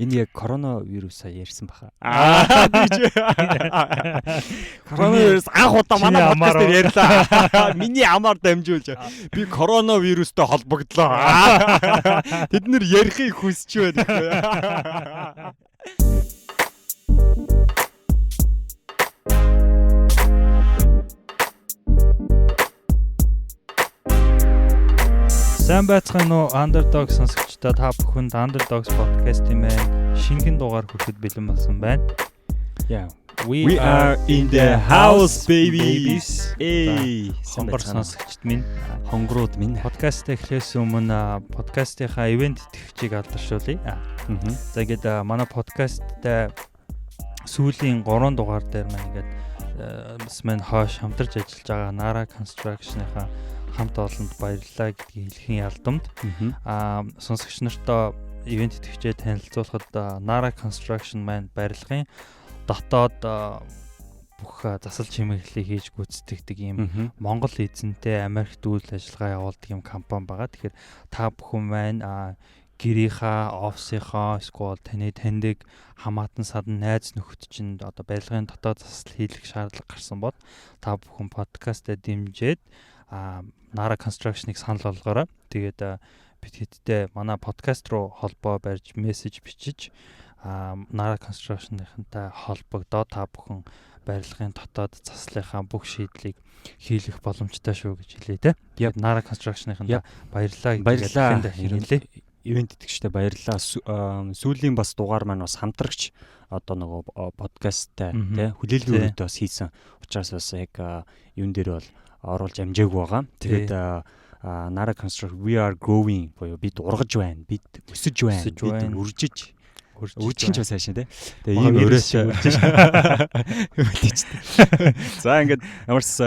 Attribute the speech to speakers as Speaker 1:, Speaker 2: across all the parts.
Speaker 1: Энэ яг коронавирусаа ярьсан баха.
Speaker 2: Тэгж. Коронавирус анх удаа манай подкаст дээр ярьлаа. Миний амаар дамжуулж. Би коронавирустай холбогдлоо. Тэд нэр ярихыг хүсч байна.
Speaker 3: Сайн байцгаана уу Underdog сонсогчдоо та бүхэнд Underdogs podcast-ийн шинэхэн дугаар хүрэхэд бэлэн болсон байна.
Speaker 2: Yeah. We are in the house babies.
Speaker 3: Хонгор сонсогчд минь,
Speaker 2: хонгорууд минь
Speaker 3: подкаст эхлээс өмнө подкастынхаа ивент итгэгчийг алдаршуулъя. За ингээд манай подкасттай сүүлийн 3 дугаар дээр маань ингээд бас мань хоош хамтарч ажиллаж байгаа Nara Construction-ийнхаа хамт олонд баярлалаа гэдгийг хэлхийн ялдамд сонсогч нартаа ивент итгэгчээ танилцуулахад Nara Construction маань барилгын дотоод бүх засал чимэглэлийг хийж гүйцэтгэдэг ийм Монгол эзэнтэй Америкт үйл ажиллагаа явуулдаг ийм компани байгаа. Тэгэхээр та бүхэн маань гэрийнхаа, офисынхаа, эсвэл таны таньдаг хамаатан садан найз нөхөд чинь одоо барилгын дотоод засал хийх шаардлага гарсан бод та бүхэн подкастаа дэмжиж Nara Construction-ыг санал болгоорой. Тэгээд бид хэдтэй манай подкаст руу холбоо барьж мессеж бичиж Nara Construction-ийнхантай холбогдоод та бүхэн барилгын дотоод заслынхаа бүх шийдлийг хийх боломжтой шүү гэж хэлээ те. Nara Construction-ийнхантай баярлалаа хэлээ.
Speaker 2: Ивент итгэгчтэй баярлалаа. Сүүлийн бас дугаар маань бас хамтрагч одоо нөгөө подкасттай те хүлээлгийн өрөөдөө бас хийсэн. Учираас бас яг юун дээр бол оруулж амжаагүй байгаа. Тэгээд Nara Construction we are growing буюу бид ургаж байна. Бид өсөж байна. Бид үржиж үржих ч бас хайшаа тий. Тэгээ ийм өрөөс үржиж. За ингээд ямарс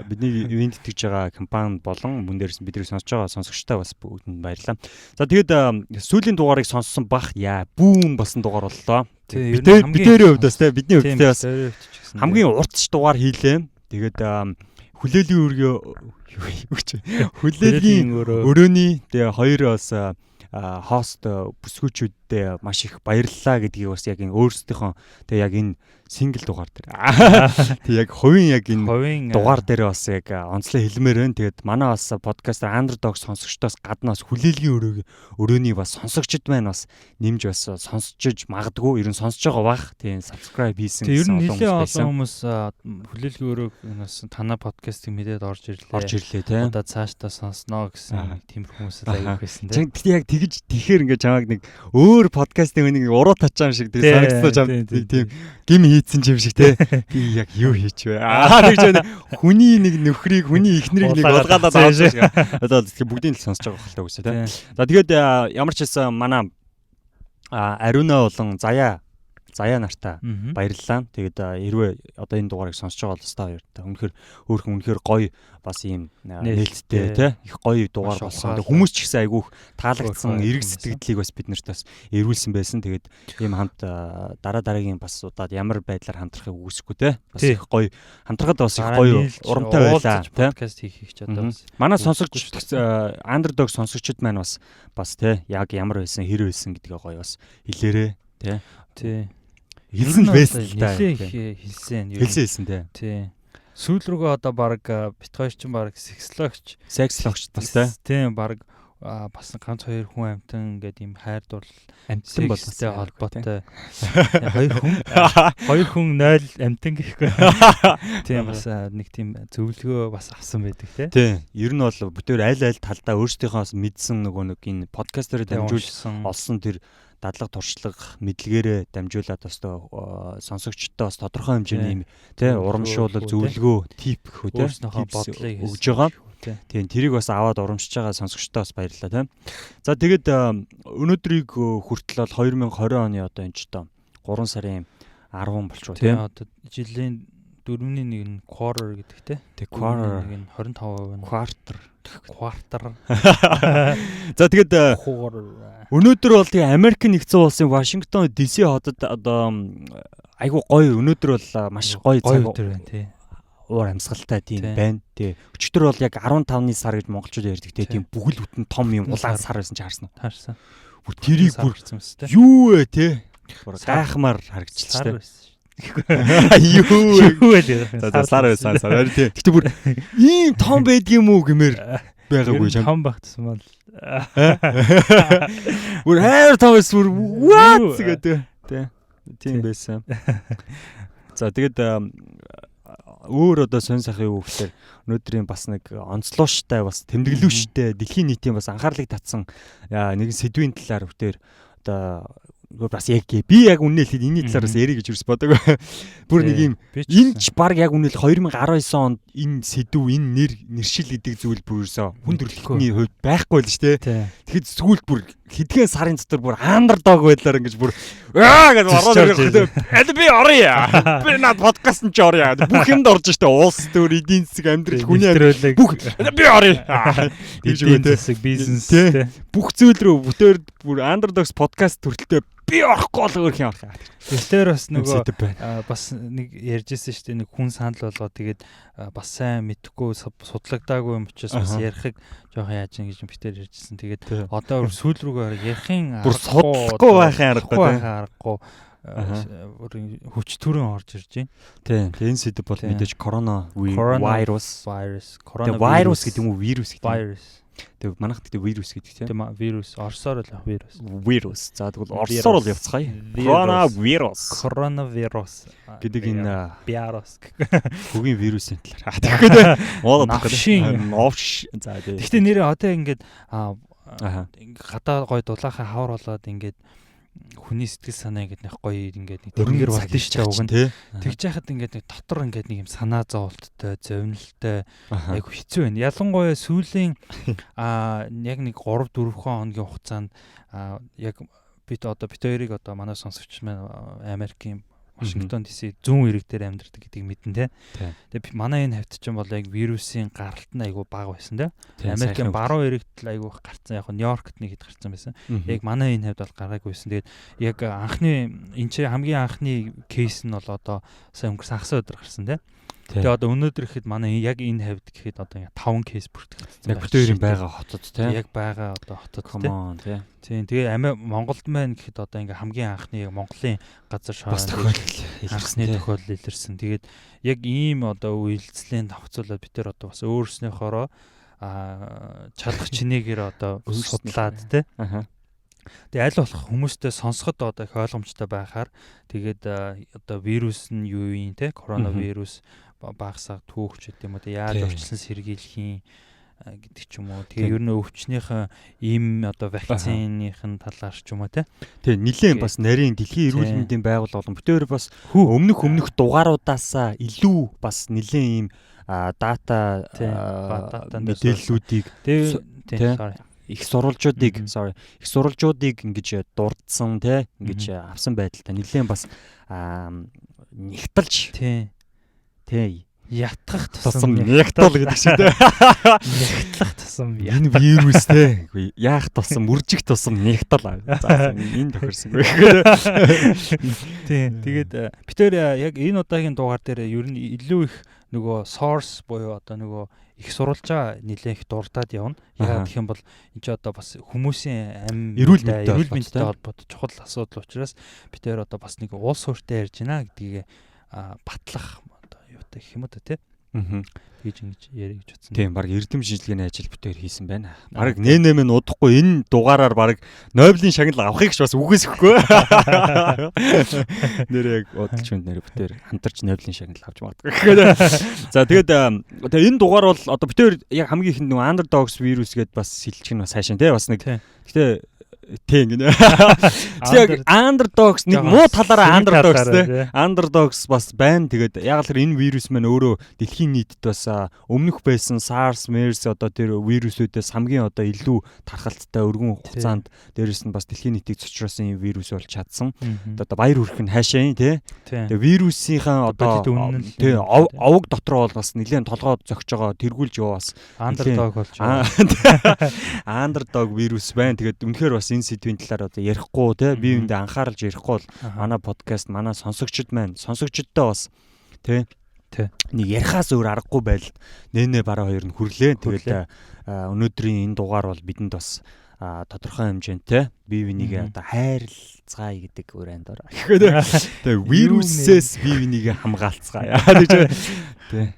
Speaker 2: бидний ивент итгэж байгаа компани болон мөн дээрс бидний сонсож байгаа сонсогчтой бас бүгдэнд баярлалаа. За тэгээд сүүлийн дугаарыг сонссон бах бүүн басан дугаар боллоо. Бидний хувьд бас тий бидний хувьд бас хамгийн уртч дугаар хийлээ. Тэгээд хүлээлгийн өрөөний тэгээ хоёр бас хост бүсгүүчүүдтэй маш их баярлалаа гэдгийг бас яг энэ өөрсдийнхөө тэгээ яг энэ сингл дугаар дээр тэг яг хувийн яг энэ дугаар дээр бас яг онцлог хэлмээр байна. Тэгээд манай бас подкастер Underdog сонсогчдоос гадна бас хүлээлгийн өрөөний бас сонсогчд маань бас нэмж бас сонсчиж магадгүй ерөн сонсож байгаа бах. Тийм subscribe хийсэн
Speaker 3: гэсэн олон хүмүүс хүлээлгийн өрөөг бас танаа подкастыг мэдээд орж ирлээ тий. Одоо цаашдаа сонсноо гэсэн тиймэрхүү хүмүүс аяг байсан тий.
Speaker 2: Тэг яг тэгж тэгэхээр ингээд чамайг нэг өөр подкастын хүнийг уруу тачаам шиг тий санагдсан чам тийм гим хийцэн юм шиг те би яг юу хийч вэ тэгж хүний нэг нөхрийг хүний эхнэрийг нэг улгаалаад авах шиг одоо бүгдийн л сонсож байгаа хэлтэй үсэ те за тэгээд ямар ч байсан манай Ариуна болон Заяа нартаа баярлалаа. Тэгээд хэрвээ одоо энэ дугаарыг сонсож байгаа бол өстой баяртай. Үнэхээр гоё бас ийм нээлттэй тий их гоё дугаар болсон. Хүмүүс ч ихсэн айгүйх таалагдсан эрг сэтгэлдлийг бас бид нарт бас эрүүлсэн байсан. Тэгээд ийм хамт дараагийн бас удаад ямар байдлаар хамтрахыг үгүйсэхгүй тий бас их гоё хамтрахад бас их гоё урамтай байлаа тий
Speaker 3: подкаст хийх ч одоо
Speaker 2: манай сонсогч Underdog сонсогчд маань бас тий яг ямар байсан хэр байсан гэдгээ гоё бас хэлээрээ
Speaker 3: тий
Speaker 2: хэлсэн байсан
Speaker 3: хэлсэн тий. Сүүл рүүгээ одоо баг бит хоёр ч баг сексологч
Speaker 2: бас тий
Speaker 3: баг бас ганц хоёр хүн амтан гэдэг юм хайр дурлал
Speaker 2: амтан болстой
Speaker 3: холбоотой хоёр хүн 0 амтан гэхгүй тийм бас нэг тийм зөвлөгөө бас авсан байдаг
Speaker 2: тий. Ер нь бол бүтээр аль талдаа өөрсдийнхоос мэдсэн нөгөө нэг энэ подкастер дамжуулсан олсон тэр дадлаг туршлага мэдлэгээрээ дамжуулаад бас сонсогчдоо бас тодорхой хэмжээний юм тий урамшуулал зөвлөгөө тип гэх үү тий
Speaker 3: өөрснийхөө бодлыг
Speaker 2: өгж байгаа. Тийм тэрийг бас аваад урамшиж байгаа сонсогчдоо бас баярлалаа тий. За тэгээд өнөөдрийг хүртэл бол 2020 оны одоо энэ ч одоо 3 сарын 10 болчихоо тий.
Speaker 3: Одоо жилийн 4-ний 1 нь quarter гэдэг тий.
Speaker 2: Тэг quarter
Speaker 3: нэг нь 25%
Speaker 2: quarter. За тэгээд өнөөдөр бол тэгээ Америк нэгдсэн улсын Вашингтон DC хотод одоо айгуу гоё өнөөдөр бол маш гоё цаг
Speaker 3: байна тий.
Speaker 2: Уур амьсгалтай тийм байна. Тий. Өчигдөр бол яг 15-ны сар гэж монголчууд ярьдаг тий. Тийм бүхэл бүтэн том юм улаан сар байсан чи харсан уу?
Speaker 3: Харсан.
Speaker 2: Бүр тэрийг бүр
Speaker 3: хэвчээ.
Speaker 2: юу вэ те? Гайхмаар харагдчихлаа.
Speaker 3: Юу вэ?
Speaker 2: Сар. Гэтэ бүр ийм том байдгийм үү гэмээр байгаагүй чам.
Speaker 3: Том багтсан бол.
Speaker 2: Бүр хайр тавс бүр what гэдэг те. Тийм байсан. За тэгээд өөр одоо сонь сайхан юу гэхээр өнөөдрийн бас нэг онцлогчтой бас тэмдэглүүлжтэй дэлхийн нийтийн бас анхаарлыг татсан нэгэн сэдвийн талаар бүгдээр одоо бас яг би яг үнэ л энэний талаар бас ярих гэж боддог. Бүр нэг юм энэ ч баг яг үнэ л 2019 онд энэ сэдв энэ нэршил гэдэг зүйл бүр ерөөсө хүн төрөлхтний хувьд байхгүй л шүү дээ. Тэгэхэд сүүлд бүр хэдхэн сарын дотор бүр андердог байдлаар ингэж бүр гэж ороод ирэх. Аль би орё. Би над подкаст нь ч орё. Бүх юмд орж штэ уус төр эдийн засаг амьдрал хүний амьдрал бүх би орё.
Speaker 3: Эдийн засаг бизнес
Speaker 2: бүх зүйл рүү бүтээр бүр андердогс подкаст төрөлтөө би орохгүй л өөр хин орох.
Speaker 3: Тэгэхээр бас нөгөө бас нэг ярьжсэн шүү дээ нэг хүн санал болгоо тэгээд бас сайн мэдхгүй судлагдаагүй юм учраас бас ярихыг жоохон яаж ингэж битээр ярьжсэн. Тэгээд одоо сүүл рүүгээр ярихын
Speaker 2: бүр судлахгүй байхын аргагүй хүч төрөн орж ирж байна. Тийм. Энэ сэдв бол мэдээж корона вирус гэдэг юм уу вирус гэдэг. Тэгээ манайх гэдэг вирус гэдэг тийм.
Speaker 3: Вирус орсоор л вирус.
Speaker 2: Вирус. За тэгвэл орсоор л явцгаая. Коронавирус гэдэг энэ
Speaker 3: вирус.
Speaker 2: Хөгийн вирусын талаар. Тэгэхээр новш. За тийм.
Speaker 3: Гэхдээ нэрээ одоо ингээд гадаа гой дулаахан хавар болоод ингээд хүний сэтгэл санаа ингээд нэг гоё ингээд нэг дөрөнгөр болдсон шүү дээ уг нь. Тэгж яхад ингээд нэг дотор ингээд нэг юм санаа зовлттой, зовнилтой айгу хэцүү байна. Ялангуяа сүүлийн яг нэг 3-4 хоногийн хугацаанд яг бид хоёрыг одоо манай сонсогч маань Америкийн Вашингтон DC зүүн ирэг дээр амьдардаг гэдгийг мэдэн те. Тэгээ манай энэ хавьд ч юм бол яг вирусын гаралт нь айгу бага байсан те. Америкийн баруун ирэгт айгу гарцсан яг Нью-Йоркт нэг хэд гарцсан байсан. Яг манай энэ хавьд бол гаргаагүйсэн. Тэгээд яг анхны энэ чи хамгийн анхны кейс нь бол одоо сайн өнгөрсөн хагас өдөр гарсан те. Тэгээ одоо өнөөдөр ихэд манай яг энэ хавьд гэхэд одоо 5 кейс бүртгэгдсэн.
Speaker 2: Яг бүтээрийн байгаа хотод те.
Speaker 3: Яг байгаа одоо хотод те. Тийм тэгээ Монголд маань гэхэд одоо ингээ хамгийн анхны Монголын газар шоронд анхны тохиолдол илэрсэн. Тэгээд яг ийм одоо үйлцлийн давхцуулаад бид тэр одоо бас өөрснөөхөөрөө чадах чинээгээр одоо судлаад те. Тэгээ аль болох хүмүүстэй сонсоход одоо их ойлгомжтой байхаар тэгээд одоо вирус нь юу юм те коронавирус багасаа түүхч гэдэг юм уу яаж урьдчилан сэргийлэх гэдэг ч юм уу. Тэгээ ер нь өвчнийхэн ийм одоо вакциныхын талаар ч юм уу те.
Speaker 2: Тэгээ нилээн бас нарийн дэлхийн эрүүл мэндийн байгууллага болон бүтээр бас өмнөх дугааруудаасаа илүү бас нилээн ийм дата мэдээллүүдийг их сурвалжуудыг ингэж дурдсан те ингэж авсан байдалтай нилээн бас нэгтэлж тий
Speaker 3: ятгах тусам
Speaker 2: нэгтал гэдэг шиг те
Speaker 3: нэгтлах тусам
Speaker 2: энэ вирус те яах тусам үржих тусам нэгтал за энэ тохирсон
Speaker 3: тий тэгээд битээр яг энэ удаагийн дугаар дээр ер нь илүү их нөгөө source буюу одоо нөгөө их сурвалжаа нэлээд их дурдаад явна. Яагаад гэх юм бол энэ ч одоо бас хүмүүсийн амь
Speaker 2: эрүүл
Speaker 3: мэндтэй холбоотой чухал асуудал учраас битээр одоо бас нэг уул суурьтай ярьж байна гэдгийг батлах одоо юутай гэх юм уу те. Тэгж ингэж ярих гэж утсан.
Speaker 2: Тийм баг эрдэм шинжилгээний ажил бүтээр хийсэн байна. Баг нэмэн удахгүй энэ дугаараар баг Нобелийн шагнал авахыг ч бас үгүйсэхгүй. Нэр яг удалж хүнд нэр бүтээр хамтарч Нобелийн шагнал авч магадгүй. За тэгээд энэ дугаар бол одоо бүтээр яг хамгийн ихэнд нөгөө Underdogs вирус гэдээ бас сэлчих нь бас хайшин тий бас нэг. Гэтэ тийм гинэ. Яг Underdogs нэг муу талаараа Underdogs те. Underdogs бас байна. Тэгээд яг л энэ вирус маань өөрөө дэлхийн нийтэд бас өмнөх байсан SARS, MERS одоо тэр вирусүүдээс хамгийн одоо илүү тархалттай өргөн хугацаанд дээрэс нь бас дэлхийн нийтийг цочроосон юм вирус болж чадсан. Одоо баяр хүрэх нь хаашаа юм те. Тэгээд вирусынхаа одоо тийм овог дотроо бол бас нэлээд толгойд зөгж байгаа тэргүүлж яваа бас
Speaker 3: Underdog болж
Speaker 2: байгаа. Underdog вирус байна. Тэгээд үнэхээр бас энэ сэдвийн талаар одоо ярихгүй те би үүндээ анхааралж ярихгүй бол манай подкаст манай сонсогчд маань сонсогчдтой бас те нэг ярихаас өөр аргагүй байл нэнэ бараа хоёр нь хүрлээ. Тэгээд өнөөдрийн энэ дугаар бол бидэнд бас тодорхой хэмжээтэй бие бинийгээ одоо хайрлцгаая гэдэг өрөөнд ороо. Тэгээ вирусээс бие бинийгээ хамгаалцгаая. Тэ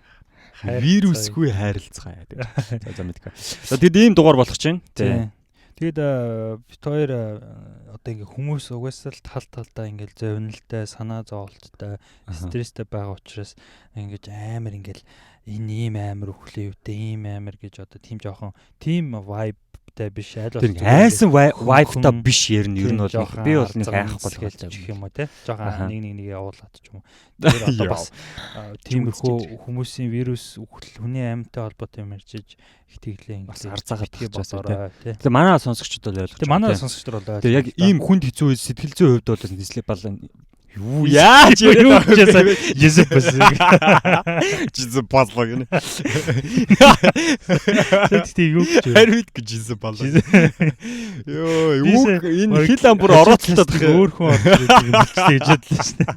Speaker 2: вирусгүй хайрлцгаая. За мэдгүй. За тэгэд ийм дугаар болох чинь.
Speaker 3: Тэ. Тэгэд бит хоёр одоо ингээ хүмүүс угаасаа л тал талдаа ингээл зовнилтай, санаа зовлттой, стресстэй байгаа учраас ингээд амар ингээл энэ ийм амар өхлийн үедээ ийм амар гэж одоо тийм жоохон тийм vibe-тай биш аль
Speaker 2: бол айсан vibe-та биш ер нь бол би бол нэг айхгүй л
Speaker 3: гэж гэх юм уу те жоохон нэг явуулаад ч юм уу. Тэр одоо бас тиймэрхүү хүмүүсийн вирус хүний амьттай холбоотой юм ярьж ихтэйглээ
Speaker 2: бас арцаагаад
Speaker 3: болоорой те.
Speaker 2: Тэгээ манай сонсогчдод бол ойлгож.
Speaker 3: Тэгээ манай сонсогчдод бол ойлгож.
Speaker 2: Тэгээ яг ийм хүнд хэцүү сэтгэл зүйн хувьд бол нислээ балан юу яаж
Speaker 3: яасан Жизеп бас
Speaker 2: Жизеп баллаа гэнэ.
Speaker 3: Тэгтээ юу гэж
Speaker 2: харвид гэж Жизеп баллаа. Йоо юу энэ хил ам бүр орооцолтод
Speaker 3: өөр хүн хэлж ядлаа шнэ.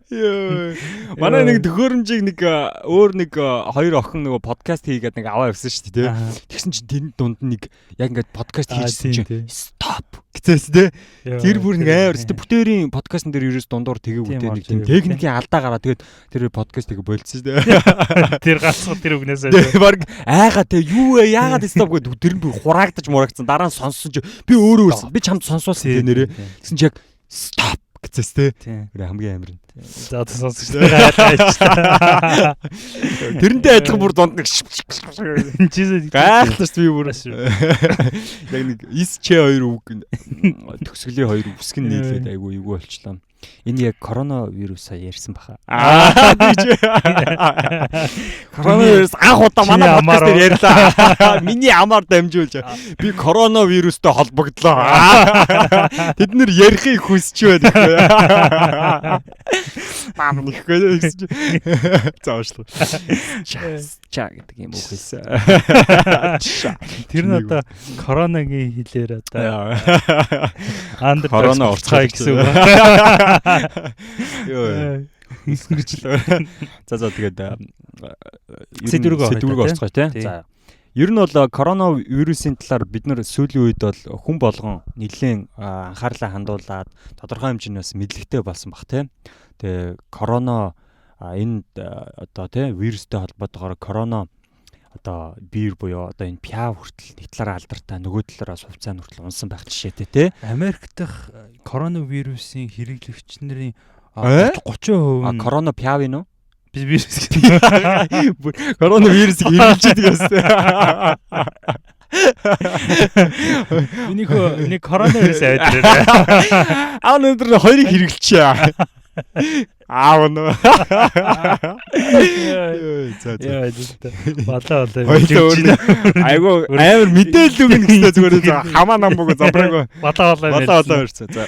Speaker 2: Йоо манай нэг төхөөрөмжийг нэг өөр нэг хоёр охин нэг подкаст хийгээд нэг аваа явсан шүү дээ. Тэгсэн чинь тэнд дунд нэг яг ингээд подкаст хийжсэн чинь стоп гэцээс тэ. Тэр бүр нэг амар тэ бүтээрийн подкастн дээр ерөөс дундуур тэгээгүй тэ нэг тийм техникийн алдаа гараа тэгээд тэр подкастыг болцсон шүү дээ.
Speaker 3: Тэр галцсан тэр үгнээс
Speaker 2: баг айгаа тэ юу вэ яагаад стоп гэдэг тэр нь бүр хураагдаж мурагдсан дараа нь сонссон чи би өөрөө би чамд сонсуулсан тэ нэрээ гэсэн чи яг стоп гэцээс тэ хамгийн амар.
Speaker 3: За одоо сонсогчтой гайлаач.
Speaker 2: Тэрнтэй адилхан бүр дунд нэг гайхлаа би бүр яг нэг исчээ хоёр үг төгсгөлийн хоёр үсгэн нийлээд айгу эйгүү болчлаа. Энэ яг коронавирусаа ярьсан баха. Коронавирус анх удаа манай подкаст дээр ярьлаа. Миний амаар дамжуулж би коронавирустай холбогдлоо. Тэд нэр ярихыг хүсч байна. Мам нэхгүй гэсэн чи заашлаа. Чаа гэдэг юм уу хэлсэн.
Speaker 3: Тэр нь одоо коронагийн хэлээр одоо андер
Speaker 2: корона
Speaker 3: орцгай гэсэн үг.
Speaker 2: Йоо. Искэрчлээ. За тэгээд сэдвүүргөө орцгоо тий. За. Ер нь бол коронавирусын талаар бид нар сүүлийн үед бол хүн болгон нэлээд анхаарлаа хандуулад тодорхой хэмжээнээс мэдлэгтэй болсон баг тий. Тэгээ корона энэ одоо тий вирустэй холбоотойгоор корона одоо биер буюу одоо энэ пиа хүртэл нэг талаараа алдартай нөгөө талаараа хувьцаанд хүртэл унсан байх жишээтэй тий.
Speaker 3: Америк дахь коронавирусын хэрэглэгч нарын 30%
Speaker 2: корона пиав нь
Speaker 3: би вирус
Speaker 2: коронавирусыг хэрэглэж байгаа юм.
Speaker 3: Нэг коронавирус аваад
Speaker 2: өнөөдөр хоёрыг хэрэглэчихье. Аав нь. За.
Speaker 3: Балаа.
Speaker 2: Айгу амар мэдээлэл өгнө гэсэн зүгээр хамаа намбог замбраг.
Speaker 3: Балаа
Speaker 2: ирсэн. За.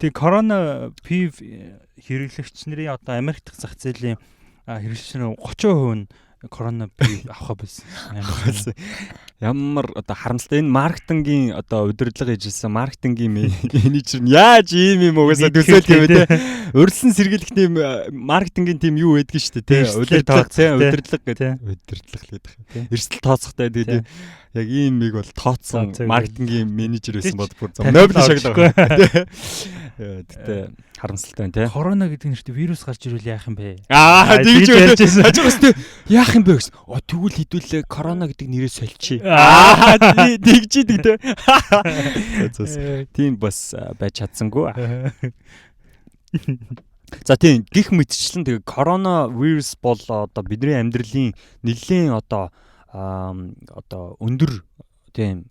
Speaker 3: Тэгээ корона пив хэрэглэгч нарын одоо Америк дахь зах зээлийн хэрэглэгч нарын 30% нь корона пив авах байсан.
Speaker 2: Ямар одоо харамсалтай энэ маркетингийн одоо удирдлага хийжсэн маркетингийн менежер нь яаж ийм юм угаасаа төсөөл юм бэ те. Урьдчилан сэргийлэх тийм маркетингийн тийм юу байдгийг шүү дээ те. Удирдлага гэдэг. Удирдлага л гэдэг. Эрсдэл тооцохтой тэгээд яг ийм миг бол тооцсон маркетингийн менежер байсан бол бүр зам нобл шаглаа. Тэгтээ харамсалтай байна те.
Speaker 3: Корона гэдэг нэртэй вирус гарч ирвэл яах юм бэ?
Speaker 2: Тэгж ярьжсэн. Хажуугаас те яах юм бэ гэсэн. Тэгвэл хэдүүлээ корона гэдэг нэрээ сольчих. Тэгж идэг те. Тийм бас байж чадсангүй. За тийм гих мэтчлэн тэгээ коронавирус бол одоо бидний амьдралын нэлээд одоо өндөр тийм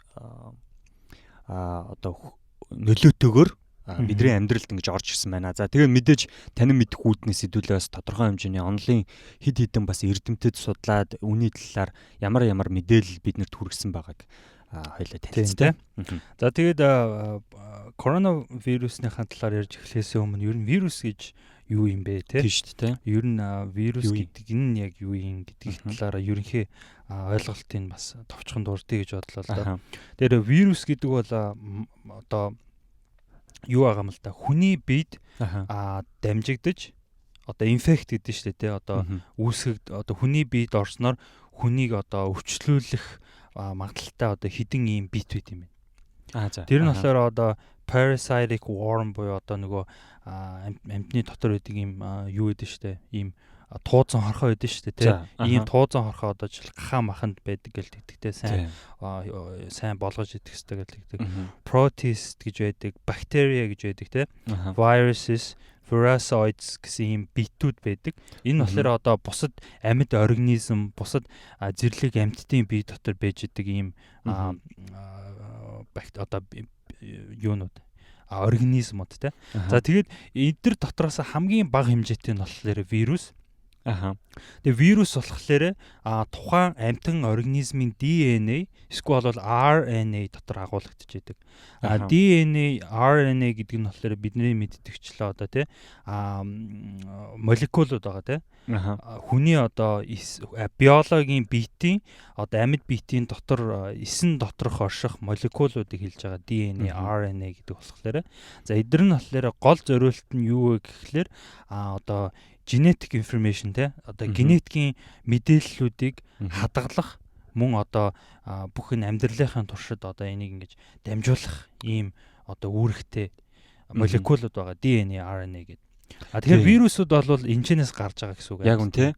Speaker 2: одоо нөлөөтэйгөр бидний амьдралд ингэж орж ирсэн байна. За тэгээ мэдээж танин мэдэх үүднээс хэдүүлээс тодорхой хэмжээний онлын хид хідэн бас эрдэмтэд судлаад үүний талаар ямар мэдээлэл биднэрт хүргэсэн байгааг хоёлаа танилцъя.
Speaker 3: За тэгээд коронавирусныхаа талаар ярьж эхлэхээс өмнө ер нь вирус гэж юу юм бэ те?
Speaker 2: Тийм шүү дээ.
Speaker 3: Ер нь вирус гэдэг нь яг юу юм гэдгийг талаараа ерөнхий ойлголтыг бас товчхон дурдъя гэж бодлоо л да. Тэр вирус гэдэг бол одоо юу байгаа юм л да. Хүний биед дамжигдаж одоо инфект гэдэг шүү дээ те. Одоо үүсгэж одоо хүний биед орсноор хүнийг одоо өвчлүүлэх магадaltaй одоо хідэн ийм бит байт юм байна.
Speaker 2: За.
Speaker 3: Тэр нь болохоор одоо parasitic worm буюу одоо нөгөө амьтны дотор байдаг ийм юу гэдэг штэ ийм тууцан хорхоо байдаг штэ тий. Ийм тууцан хорхоо одоо жишээл гахаа маханд байдаг гэл тэгтээ сайн болгож идэх хэрэгтэй гэл тэгдэг. Protist гэж байдаг, bacteria гэж байдаг тий. Viruses, Virusoids гэсэн ийм битүүд байдаг. Энэ болохоор одоо бусад амьд организм, бусад зэрлэг амьтдын бие дотор байж идэг ийм одоо юунууд организмууд тий. За тэгээд эдгээр дотроос хамгийн бага хэмжээтэй нь болохоор вирус. Тэгээ вирус болохоор тухайн амьтан организмын DNA эсвэл бол RNA дотор агуулгадж байдаг. DNA, RNA гэдэг нь болохоор бидний мэддэгчлээ одоо тий молекулууд байгаа тий. Хүний одоо биологийн биетийн одоо амьд биетийн дотор эсэн доторх орших молекулуудыг хэлж байгаа DNA, RNA гэдэг болохоор. За эдгээр нь болохоор гол зориулт нь юу вэ гэхлээр одоо genetic information те одоо генетикийн мэдээллүүдийг хадгалах мөн одоо бүх энэ амьдралынхаа туршид одоо энийг ингэж дамжуулах ийм одоо үүрэгтэй молекулууд байгаа DNA, RNA гэдэг. Тэгэхээр вирусууд бол энэчнээс гарч байгаа гэсэн үг.
Speaker 2: Яг үн тий.